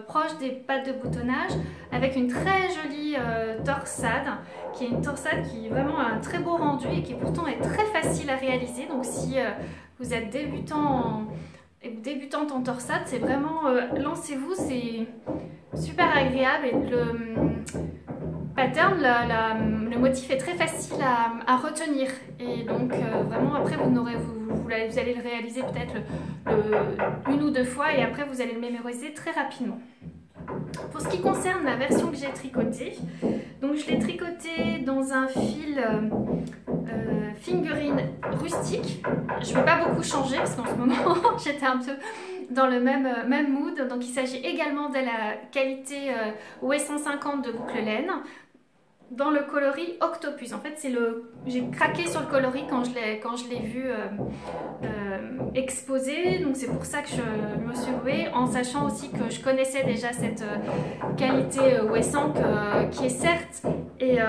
proche des pattes de boutonnage avec une très jolie torsade, qui est une torsade qui est vraiment un très beau rendu et qui pourtant est très facile à réaliser. Donc si vous êtes débutante en torsade, c'est vraiment lancez-vous, c'est super agréable et le pattern, le motif est très facile à retenir et donc vraiment après vous allez le réaliser peut-être une ou deux fois et après vous allez le mémoriser très rapidement. Pour ce qui concerne la version que j'ai tricotée, donc je l'ai tricotée dans un fil fingering rustique. Je ne vais pas beaucoup changer parce qu'en ce moment j'étais un peu dans le même mood. Donc il s'agit également de la qualité OE150 de boucle laine dans le coloris Octopus. En fait, j'ai craqué sur le coloris quand je l'ai vu exposé, donc c'est pour ça que je me suis ruée, en sachant aussi que je connaissais déjà cette qualité OE100 qui est certes et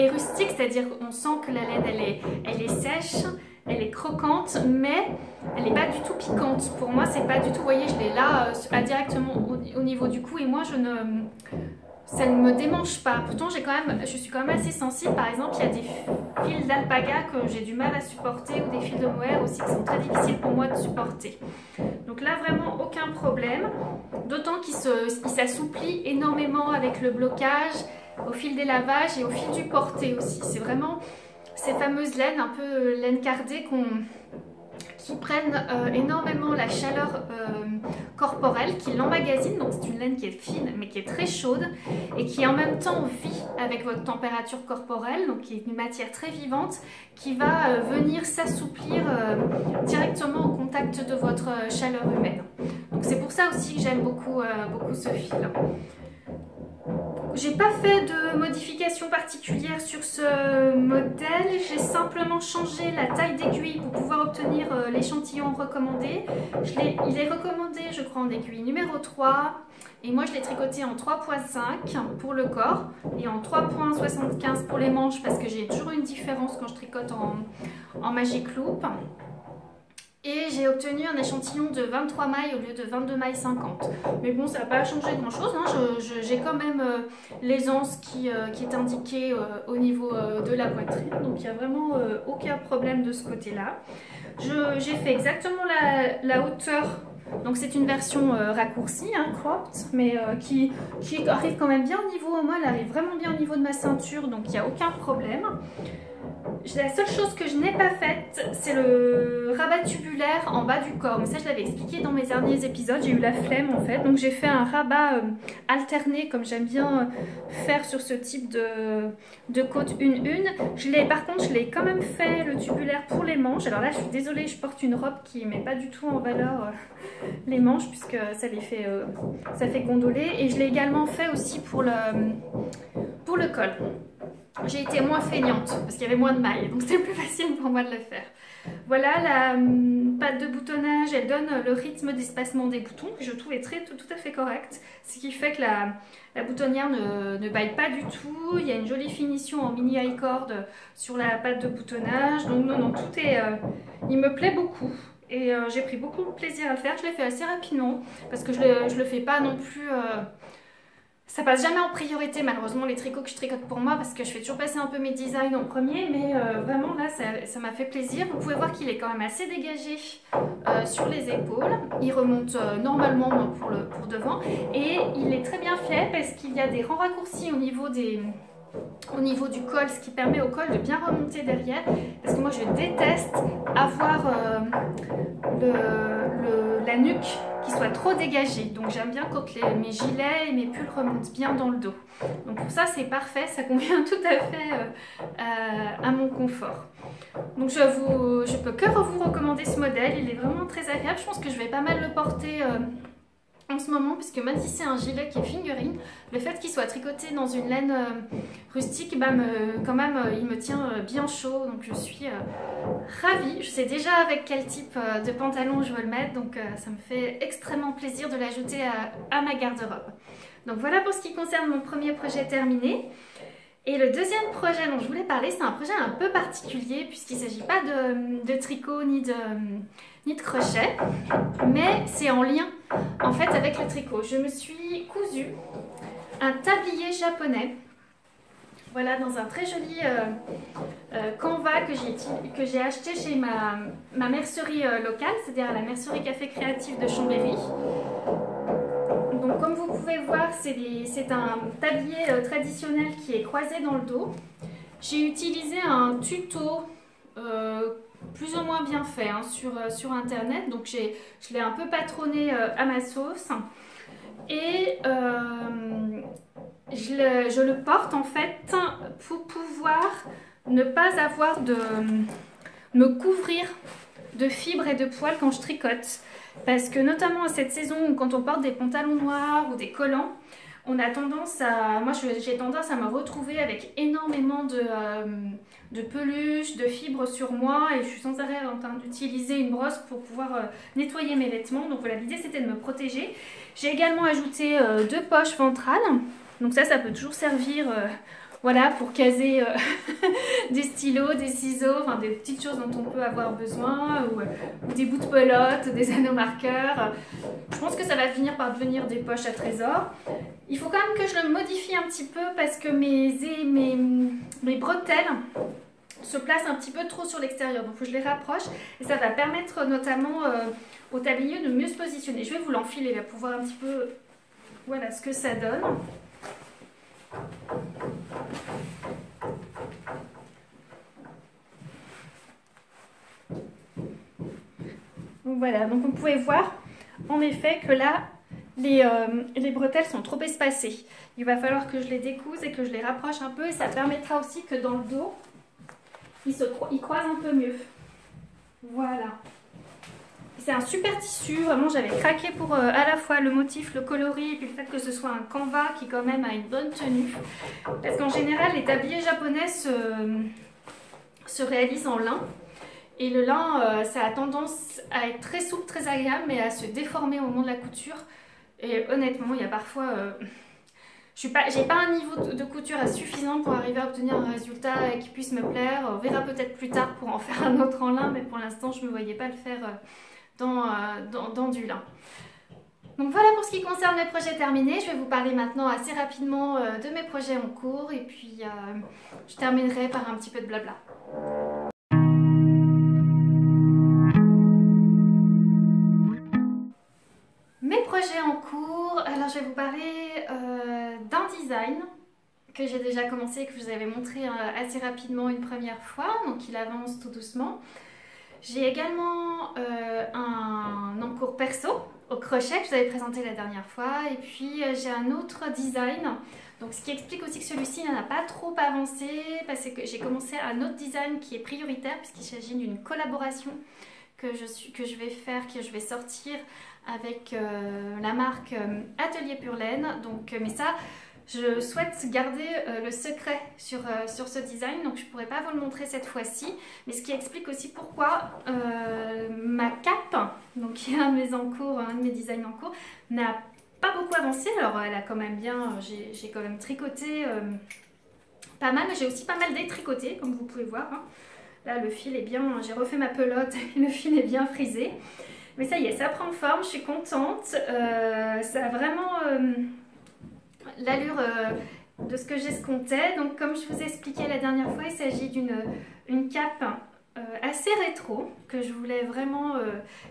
rustique, c'est-à-dire qu'on sent que la laine elle est sèche, elle est croquante, mais elle n'est pas du tout piquante. Pour moi, c'est pas du tout, vous voyez, je l'ai là directement au niveau du cou et moi ça ne me démange pas. Pourtant, je suis quand même assez sensible. Par exemple, il y a des fils d'alpaga que j'ai du mal à supporter ou des fils de mohair aussi qui sont très difficiles pour moi de supporter. Donc là, vraiment aucun problème. D'autant qu'il s'assouplit énormément avec le blocage, au fil des lavages et au fil du porté aussi. C'est vraiment ces fameuses laines, un peu laine cardée qui prennent énormément la chaleur corporelle, qui l'emmagasinent. Donc c'est une laine qui est fine mais qui est très chaude et qui en même temps vit avec votre température corporelle, donc qui est une matière très vivante qui va venir s'assouplir directement au contact de votre chaleur humaine. Donc c'est pour ça aussi que j'aime beaucoup ce fil. J'ai pas fait de modification particulière sur ce modèle, j'ai simplement changé la taille d'aiguille pour pouvoir obtenir l'échantillon recommandé. Il est recommandé, je crois, en aiguille numéro 3 et moi je l'ai tricoté en 3.5 pour le corps et en 3.75 pour les manches parce que j'ai toujours une différence quand je tricote en Magic Loop. Et j'ai obtenu un échantillon de 23 mailles au lieu de 22 mailles 50. Mais bon, ça n'a pas changé grand chose, hein. J'ai quand même l'aisance qui est indiquée au niveau de la poitrine. Donc il n'y a vraiment aucun problème de ce côté-là. J'ai fait exactement la hauteur. Donc c'est une version raccourcie, hein, cropped, mais qui arrive quand même bien au niveau, moi elle arrive vraiment bien au niveau de ma ceinture, donc il n'y a aucun problème. La seule chose que je n'ai pas faite, c'est le rabat tubulaire en bas du corps. Mais ça, je l'avais expliqué dans mes derniers épisodes. J'ai eu la flemme en fait. Donc j'ai fait un rabat alterné comme j'aime bien faire sur ce type de côte 1-1. Par contre, je l'ai quand même fait le tubulaire pour les manches. Alors là, je suis désolée, je porte une robe qui ne met pas du tout en valeur les manches puisque ça fait gondoler. Et je l'ai également fait aussi pour le col. J'ai été moins feignante parce qu'il y avait moins de mailles, donc c'était plus facile pour moi de le faire. Voilà, la patte de boutonnage, elle donne le rythme d'espacement des boutons que je trouve est tout à fait correct. Ce qui fait que la boutonnière ne baille pas du tout. Il y a une jolie finition en mini high cord sur la patte de boutonnage. Donc non, tout est... il me plaît beaucoup. Et j'ai pris beaucoup de plaisir à le faire. Je l'ai fait assez rapidement parce que je le fais pas non plus... Ça passe jamais en priorité malheureusement les tricots que je tricote pour moi parce que je fais toujours passer un peu mes designs en premier, mais vraiment là ça m'a fait plaisir. Vous pouvez voir qu'il est quand même assez dégagé sur les épaules. Il remonte normalement pour devant et il est très bien fait parce qu'il y a des rangs raccourcis au niveau du col, ce qui permet au col de bien remonter derrière parce que moi je déteste avoir la nuque qui soit trop dégagé. Donc j'aime bien quand mes gilets et mes pulls remontent bien dans le dos. Donc pour ça c'est parfait, ça convient tout à fait à mon confort. Donc je peux que vous recommander ce modèle, il est vraiment très agréable. Je pense que je vais pas mal le porter en ce moment, puisque même si c'est un gilet qui est fingering, le fait qu'il soit tricoté dans une laine rustique, bah, quand même, il me tient bien chaud. Donc je suis ravie. Je sais déjà avec quel type de pantalon je veux le mettre, donc ça me fait extrêmement plaisir de l'ajouter à ma garde-robe. Donc voilà pour ce qui concerne mon premier projet terminé. Et le deuxième projet dont je voulais parler, c'est un projet un peu particulier, puisqu'il ne s'agit pas de tricot ni de crochet, mais c'est en lien en fait avec le tricot. Je me suis cousu un tablier japonais, voilà, dans un très joli canvas que j'ai acheté chez ma mercerie locale, c'est-à-dire à la mercerie Café Créatif de Chambéry. Donc comme vous pouvez voir, c'est un tablier traditionnel qui est croisé dans le dos. J'ai utilisé un tuto plus ou moins bien fait hein, sur internet, donc je l'ai un peu patronné à ma sauce. Et je le porte en fait pour pouvoir ne pas avoir me couvrir de fibres et de poils quand je tricote. Parce que notamment à cette saison où quand on porte des pantalons noirs ou des collants, on a tendance à... Moi j'ai tendance à me retrouver avec énormément de peluches, de fibres sur moi, et je suis sans arrêt en train d'utiliser une brosse pour pouvoir nettoyer mes vêtements. Donc voilà, l'idée c'était de me protéger. J'ai également ajouté 2 poches ventrales. Donc ça peut toujours servir voilà, pour caser des stylos, des ciseaux, enfin des petites choses dont on peut avoir besoin, ou des bouts de pelote, des anneaux marqueurs. Je pense que ça va finir par devenir des poches à trésor. Il faut quand même que je le modifie un petit peu parce que mes bretelles se placent un petit peu trop sur l'extérieur. Donc il faut que je les rapproche et ça va permettre notamment au tablier de mieux se positionner. Je vais vous l'enfiler là pour voir un petit peu voilà, ce que ça donne. Donc voilà, donc vous pouvez voir en effet que là les bretelles sont trop espacées. Il va falloir que je les découse et que je les rapproche un peu, et ça permettra aussi que dans le dos ils croisent un peu mieux. Voilà. C'est un super tissu, vraiment j'avais craqué pour à la fois le motif, le coloris et puis le fait que ce soit un canvas qui quand même a une bonne tenue. Parce qu'en général les tabliers japonais se réalisent en lin. Et le lin, ça a tendance à être très souple, très agréable, mais à se déformer au moment de la couture. Et honnêtement, il y a parfois... j'ai pas un niveau de couture suffisant pour arriver à obtenir un résultat qui puisse me plaire. On verra peut-être plus tard pour en faire un autre en lin, mais pour l'instant, je ne me voyais pas le faire dans du lin. Donc voilà pour ce qui concerne mes projets terminés. Je vais vous parler maintenant assez rapidement de mes projets en cours, et puis je terminerai par un petit peu de blabla. Mes projets en cours, alors je vais vous parler d'un design que j'ai déjà commencé et que je vous avais montré assez rapidement une première fois, donc il avance tout doucement. J'ai également un encours perso au crochet que je vous avais présenté la dernière fois, et puis j'ai un autre design, donc ce qui explique aussi que celui-ci n'a pas trop avancé, parce que j'ai commencé un autre design qui est prioritaire puisqu'il s'agit d'une collaboration que je vais faire, que je vais sortir avec la marque Atelier Pure Laine. Donc, mais ça, je souhaite garder le secret sur ce design, donc je ne pourrai pas vous le montrer cette fois-ci. Mais ce qui explique aussi pourquoi ma cape, donc qui est un de mes designs en cours, n'a pas beaucoup avancé. Alors elle a quand même bien, j'ai quand même tricoté pas mal, mais j'ai aussi pas mal détricoté, comme vous pouvez voir. Hein. Là, le fil est bien, j'ai refait ma pelote et le fil est bien frisé. Mais ça y est, ça prend forme, je suis contente. Ça a vraiment l'allure de ce que j'escomptais. Donc comme je vous ai expliqué la dernière fois, il s'agit d'une cape assez rétro, que je voulais vraiment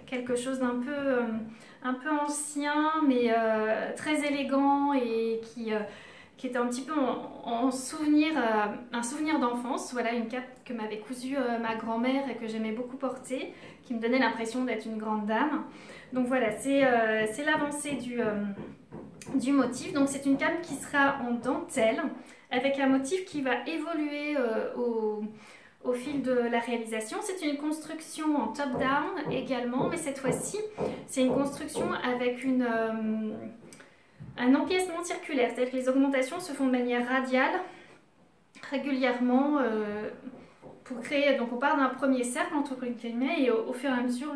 quelque chose d'un peu ancien, mais très élégant, et qui était un petit peu en souvenir, un souvenir d'enfance. Voilà, une cape que m'avait cousue ma grand-mère et que j'aimais beaucoup porter, qui me donnait l'impression d'être une grande dame. Donc voilà, c'est l'avancée du motif. Donc c'est une cape qui sera en dentelle, avec un motif qui va évoluer au fil de la réalisation. C'est une construction en top-down également, mais cette fois-ci, c'est une construction avec un empiècement circulaire, c'est-à-dire que les augmentations se font de manière radiale, régulièrement, pour créer. Donc on part d'un premier cercle entre guillemets et au fur et à mesure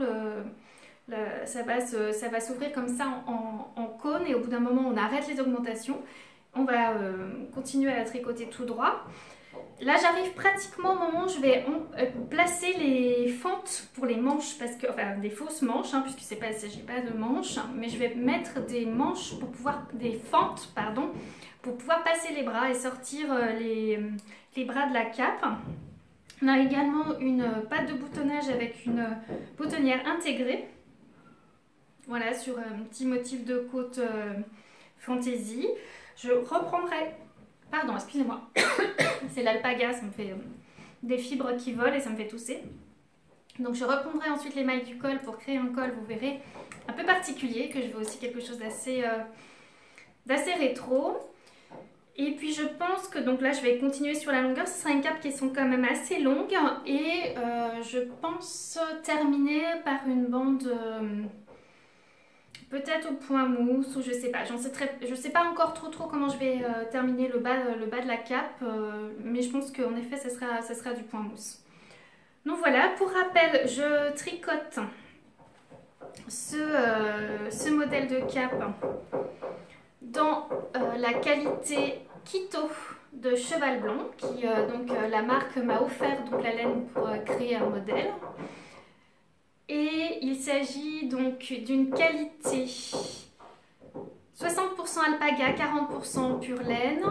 ça va s'ouvrir comme ça en cône, et au bout d'un moment on arrête les augmentations, on va continuer à la tricoter tout droit. Là j'arrive pratiquement au moment où je vais placer les fentes pour les manches, parce que, enfin des fausses manches, hein, puisque il ne s'agit pas de manches, mais je vais mettre des manches pour pouvoir, des fentes pardon, pour pouvoir passer les bras et sortir les bras de la cape. On a également une patte de boutonnage avec une boutonnière intégrée. Voilà, sur un petit motif de côte fantaisie. Je reprendrai... Pardon, excusez-moi. C'est l'alpaga, ça me fait des fibres qui volent et ça me fait tousser. Donc je reprendrai ensuite les mailles du col pour créer un col, vous verrez, un peu particulier, que je veux aussi quelque chose d'assez rétro. Et puis je pense que, donc là je vais continuer sur la longueur, ce sera une cape qui sont quand même assez longues, et je pense terminer par une bande peut-être au point mousse, ou je sais pas, je sais pas encore trop comment je vais terminer le bas de la cape, mais je pense qu'en effet ça sera du point mousse. Donc voilà, pour rappel, je tricote ce modèle de cape dans la qualité Quito de Cheval Blanc, qui la marque m'a offert donc la laine pour créer un modèle. Et il s'agit donc d'une qualité 60% alpaga, 40% pure laine.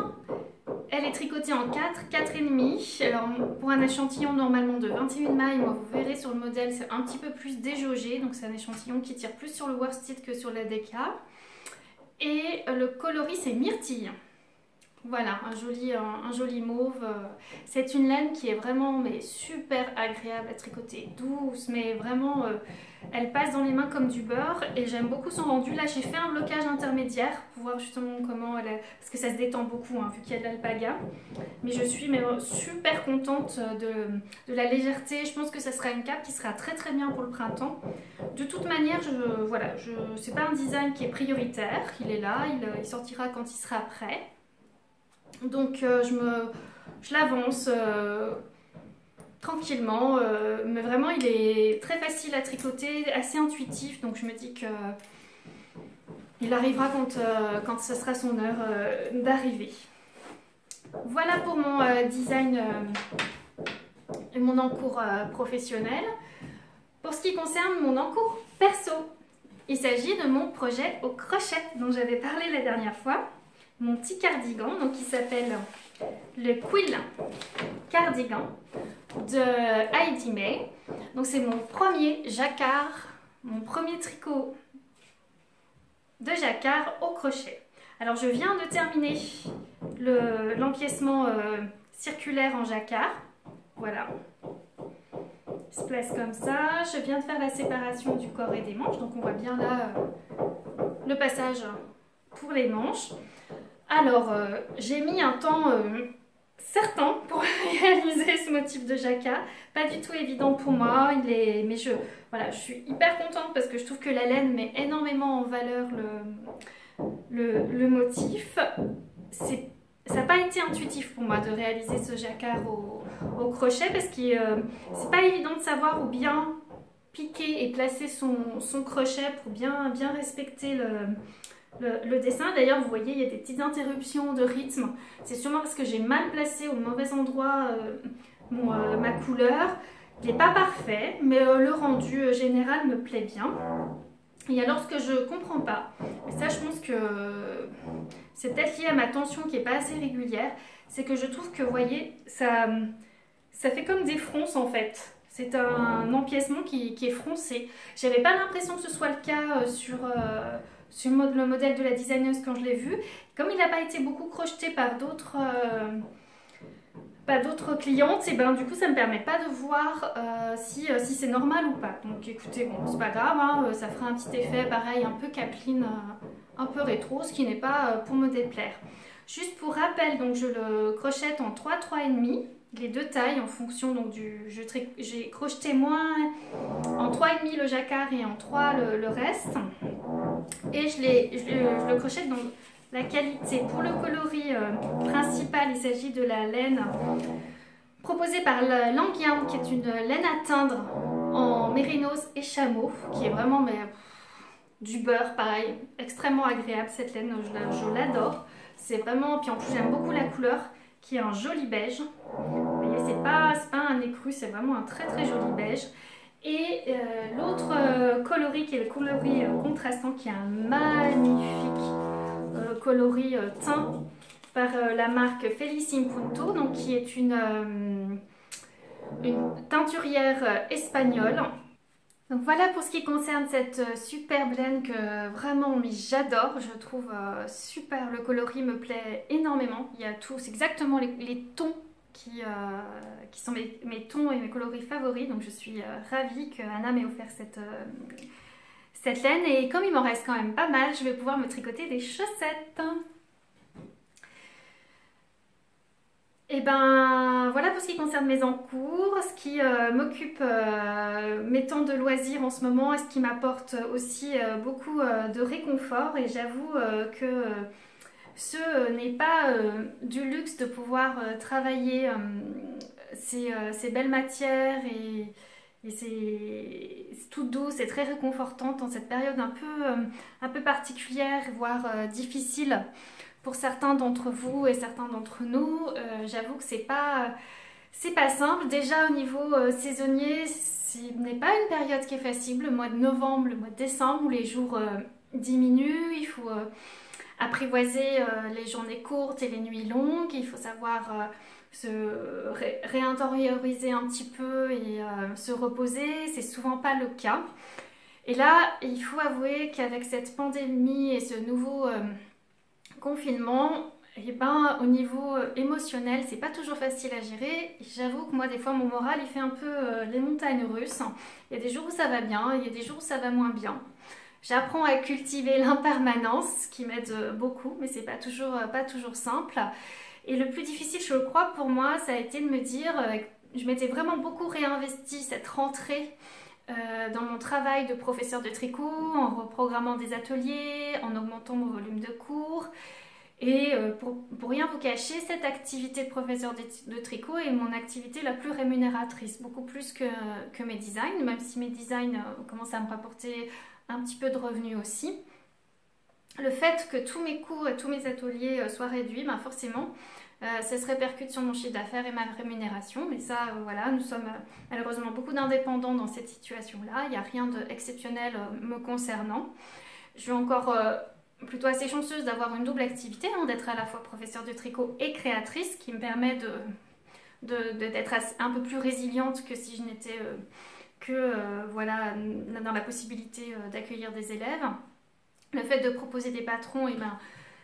Elle est tricotée en 4,5. Alors pour un échantillon normalement de 21 mailles, moi vous verrez sur le modèle c'est un petit peu plus déjaugé, donc c'est un échantillon qui tire plus sur le worsted que sur la déca. Et le coloris c'est myrtille. Voilà, un joli mauve. C'est une laine qui est vraiment super agréable à tricoter, douce, mais vraiment elle passe dans les mains comme du beurre, et j'aime beaucoup son rendu. Là j'ai fait un blocage intermédiaire pour voir justement comment elle est, parce que ça se détend beaucoup hein, vu qu'il y a de l'alpaga. Mais je suis super contente de la légèreté. Je pense que ça sera une cape qui sera très bien pour le printemps. De toute manière, c'est pas un design qui est prioritaire, il est là, il sortira quand il sera prêt. Donc je l'avance tranquillement, mais vraiment il est très facile à tricoter, assez intuitif, donc je me dis que il arrivera quand ce sera son heure d'arrivée. Voilà pour mon design et mon encours professionnel. Pour ce qui concerne mon encours perso, il s'agit de mon projet au crochet dont j'avais parlé la dernière fois. Mon petit cardigan, donc qui s'appelle le Quill Cardigan de Heidi May. Donc c'est mon premier jacquard, mon premier tricot de jacquard au crochet. Alors je viens de terminer l'empiècement circulaire en jacquard. Voilà. Il se place comme ça. Je viens de faire la séparation du corps et des manches. Donc on voit bien là le passage pour les manches. Alors, j'ai mis un temps certain pour réaliser ce motif de jacquard. Pas du tout évident pour moi, mais voilà, je suis hyper contente parce que je trouve que la laine met énormément en valeur le motif. Ça n'a pas été intuitif pour moi de réaliser ce jacquard au crochet, parce que c'est pas évident de savoir où bien piquer et placer son crochet pour bien respecter le dessin. D'ailleurs vous voyez il y a des petites interruptions de rythme, c'est sûrement parce que j'ai mal placé au mauvais endroit ma couleur. Il n'est pas parfait, mais le rendu général me plaît bien. Et alors ce que je comprends pas, mais ça je pense que c'est peut-être lié à ma tension qui n'est pas assez régulière, c'est que je trouve que vous voyez ça fait comme des fronces en fait. C'est un empiècement qui est froncé. J'avais pas l'impression que ce soit le cas sur le modèle de la designeuse quand je l'ai vu. Comme il n'a pas été beaucoup crocheté par d'autres clientes, et ben du coup ça me permet pas de voir si c'est normal ou pas. Donc écoutez, bon c'est pas grave, hein, ça fera un petit effet pareil, un peu capeline, un peu rétro, ce qui n'est pas pour me déplaire. Juste pour rappel, donc je le crochette en 3, 3,5, les deux tailles en fonction donc j'ai crocheté moins en 3,5 le jacquard et en 3 le reste. Et je le crochette dans la qualité. Pour le coloris principal, il s'agit de la laine proposée par Langyarn, qui est une laine à teindre en mérinos et chameau, qui est vraiment du beurre, pareil, extrêmement agréable cette laine, je l'adore. C'est vraiment, puis en plus j'aime beaucoup la couleur, qui est un joli beige. Vous voyez, c'est pas un écru, c'est vraiment un très très joli beige. Et l'autre coloris qui est le coloris contrastant, qui est un magnifique coloris teint par la marque Felice Punto, donc qui est une teinturière espagnole. Donc voilà pour ce qui concerne cette superbe laine que vraiment j'adore, je trouve super, le coloris me plaît énormément, il y a tout, c'est exactement les tons qui sont mes tons et mes coloris favoris, donc je suis ravie que Anna m'ait offert cette laine, et comme il m'en reste quand même pas mal, je vais pouvoir me tricoter des chaussettes. Et ben voilà pour ce qui concerne mes encours, ce qui m'occupe mes temps de loisirs en ce moment et ce qui m'apporte aussi beaucoup de réconfort, et j'avoue que ce n'est pas du luxe de pouvoir travailler ces belles matières, et c'est tout doux, c'est très réconfortant dans cette période un peu particulière, voire difficile pour certains d'entre vous et certains d'entre nous. J'avoue que c'est pas simple. Déjà au niveau saisonnier, ce n'est pas une période qui est facile. Le mois de novembre, le mois de décembre, où les jours diminuent, il faut apprivoiser les journées courtes et les nuits longues. Il faut savoir se réintérioriser un petit peu et se reposer. C'est souvent pas le cas. Et là, il faut avouer qu'avec cette pandémie et ce nouveau confinement, et ben, au niveau émotionnel, c'est pas toujours facile à gérer. J'avoue que moi, des fois, mon moral, il fait un peu les montagnes russes. Il y a des jours où ça va bien, il y a des jours où ça va moins bien. J'apprends à cultiver l'impermanence, ce qui m'aide beaucoup, mais c'est pas toujours simple. Et le plus difficile, je crois, pour moi, ça a été de me dire, je m'étais vraiment beaucoup réinvestie cette rentrée dans mon travail de professeur de tricot, en reprogrammant des ateliers, en augmentant mon volume de cours. Et pour rien vous cacher, cette activité de professeur de tricot est mon activité la plus rémunératrice, beaucoup plus que mes designs, même si mes designs commencent à me rapporter un petit peu de revenus aussi. Le fait que tous mes cours et tous mes ateliers soient réduits, ben forcément, ça se répercute sur mon chiffre d'affaires et ma rémunération. Mais ça, voilà, nous sommes malheureusement beaucoup d'indépendants dans cette situation-là. Il n'y a rien d'exceptionnel me concernant. Je suis encore plutôt assez chanceuse d'avoir une double activité, hein, d'être à la fois professeure de tricot et créatrice, qui me permet d'être un peu plus résiliente que si je n'étais voilà, dans la possibilité d'accueillir des élèves. Le fait de proposer des patrons, eh ben,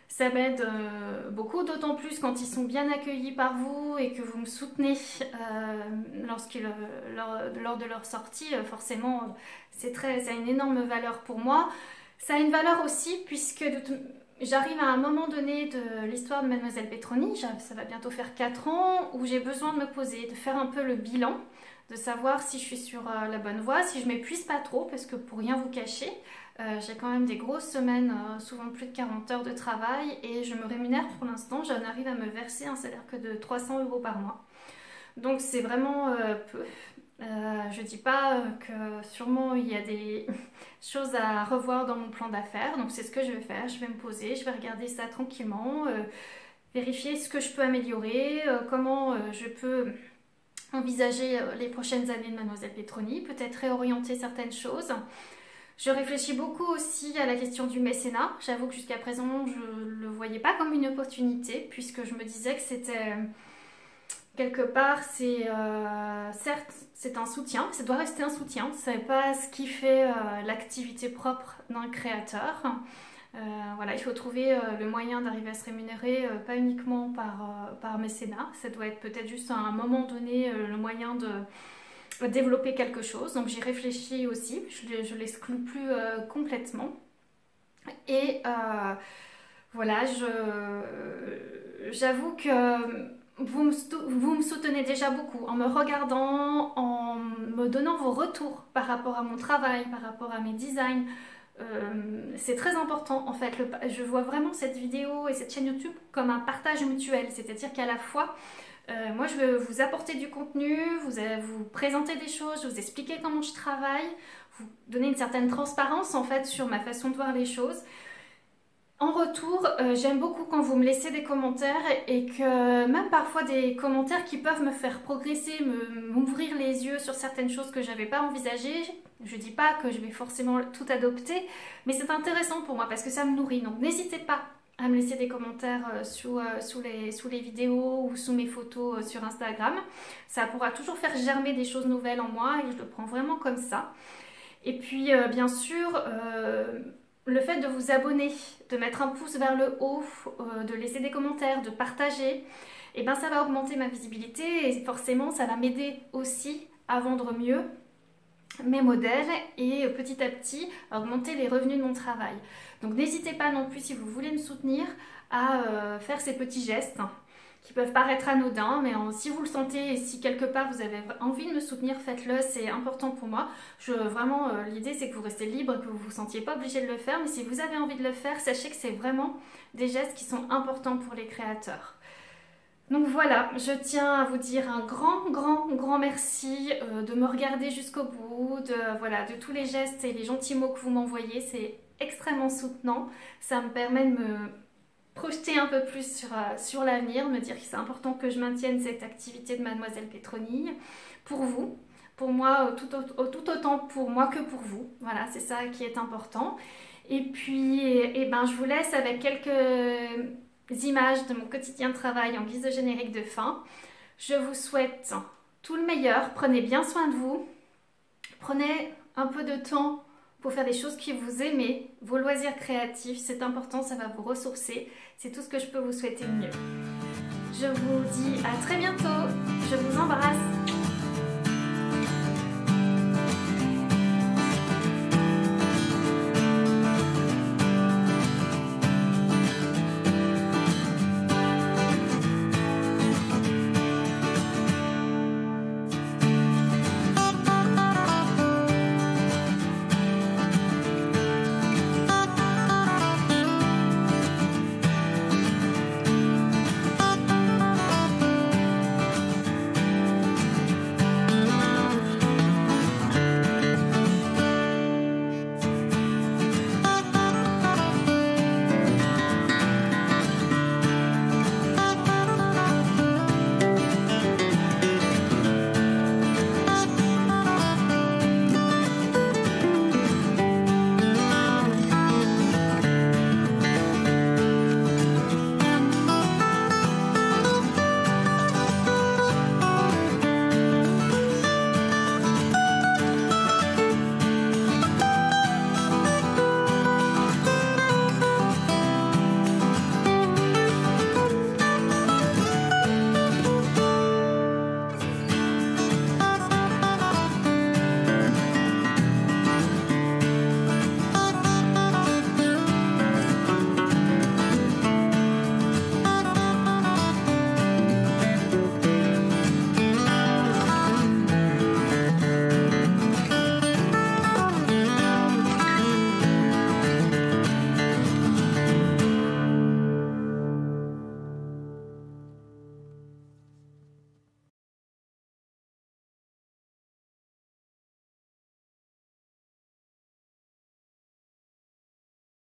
ça m'aide beaucoup, d'autant plus quand ils sont bien accueillis par vous et que vous me soutenez lors de leur sortie. Forcément, ça a une énorme valeur pour moi. Ça a une valeur aussi puisque j'arrive à un moment donné de l'histoire de Mademoiselle Petroni, ça va bientôt faire 4 ans, où j'ai besoin de me poser, de faire un peu le bilan, de savoir si je suis sur la bonne voie, si je m'épuise pas trop, parce que pour rien vous cacher, j'ai quand même des grosses semaines, souvent plus de 40 heures de travail, et je me rémunère pour l'instant, j'en arrive à me verser un salaire que de 300 € par mois. Donc c'est vraiment peu. Je dis pas que sûrement il y a des choses à revoir dans mon plan d'affaires, donc c'est ce que je vais faire, je vais me poser, je vais regarder ça tranquillement, vérifier ce que je peux améliorer, comment je peux envisager les prochaines années de Mademoiselle Petroni, peut-être réorienter certaines choses. Je réfléchis beaucoup aussi à la question du mécénat. J'avoue que jusqu'à présent, je ne le voyais pas comme une opportunité, puisque je me disais que c'était quelque part, certes, c'est un soutien, ça doit rester un soutien, c'est pas ce qui fait l'activité propre d'un créateur. Voilà, il faut trouver le moyen d'arriver à se rémunérer, pas uniquement par mécénat. Ça doit être peut-être juste à un moment donné le moyen de développer quelque chose. Donc j'y réfléchis aussi, je ne l'exclus plus complètement. Et voilà, j'avoue que vous me soutenez déjà beaucoup en me regardant, en me donnant vos retours par rapport à mon travail, par rapport à mes designs. C'est très important en fait. Je vois vraiment cette vidéo et cette chaîne YouTube comme un partage mutuel, c'est-à-dire qu'à la fois moi je veux vous apporter du contenu, vous présenter des choses, vous expliquer comment je travaille, vous donner une certaine transparence en fait sur ma façon de voir les choses. En retour, j'aime beaucoup quand vous me laissez des commentaires et que même parfois des commentaires qui peuvent me faire progresser, m'ouvrir les yeux sur certaines choses que je n'avais pas envisagées. Je ne dis pas que je vais forcément tout adopter, mais c'est intéressant pour moi parce que ça me nourrit. Donc n'hésitez pas à me laisser des commentaires sous les vidéos ou sous mes photos sur Instagram. Ça pourra toujours faire germer des choses nouvelles en moi et je le prends vraiment comme ça. Et puis bien sûr, le fait de vous abonner, de mettre un pouce vers le haut, de laisser des commentaires, de partager, et ben ça va augmenter ma visibilité et forcément ça va m'aider aussi à vendre mieux mes modèles et petit à petit à augmenter les revenus de mon travail. Donc n'hésitez pas non plus si vous voulez me soutenir à faire ces petits gestes qui peuvent paraître anodins, mais si vous le sentez et si quelque part vous avez envie de me soutenir, faites-le, c'est important pour moi. Vraiment, l'idée c'est que vous restez libre, que vous ne vous sentiez pas obligé de le faire, mais si vous avez envie de le faire, sachez que c'est vraiment des gestes qui sont importants pour les créateurs. Donc voilà, je tiens à vous dire un grand merci de me regarder jusqu'au bout, de tous les gestes et les gentils mots que vous m'envoyez, c'est extrêmement soutenant, ça me permet de me projeter un peu plus sur l'avenir, me dire que c'est important que je maintienne cette activité de Mademoiselle Pétronille pour vous, pour moi, tout autant pour moi que pour vous. Voilà, c'est ça qui est important. Et puis, je vous laisse avec quelques images de mon quotidien de travail en guise de générique de fin. Je vous souhaite tout le meilleur, prenez bien soin de vous, prenez un peu de temps pour faire des choses que vous aimez, vos loisirs créatifs, c'est important, ça va vous ressourcer. C'est tout ce que je peux vous souhaiter de mieux. Je vous dis à très bientôt, je vous embrasse.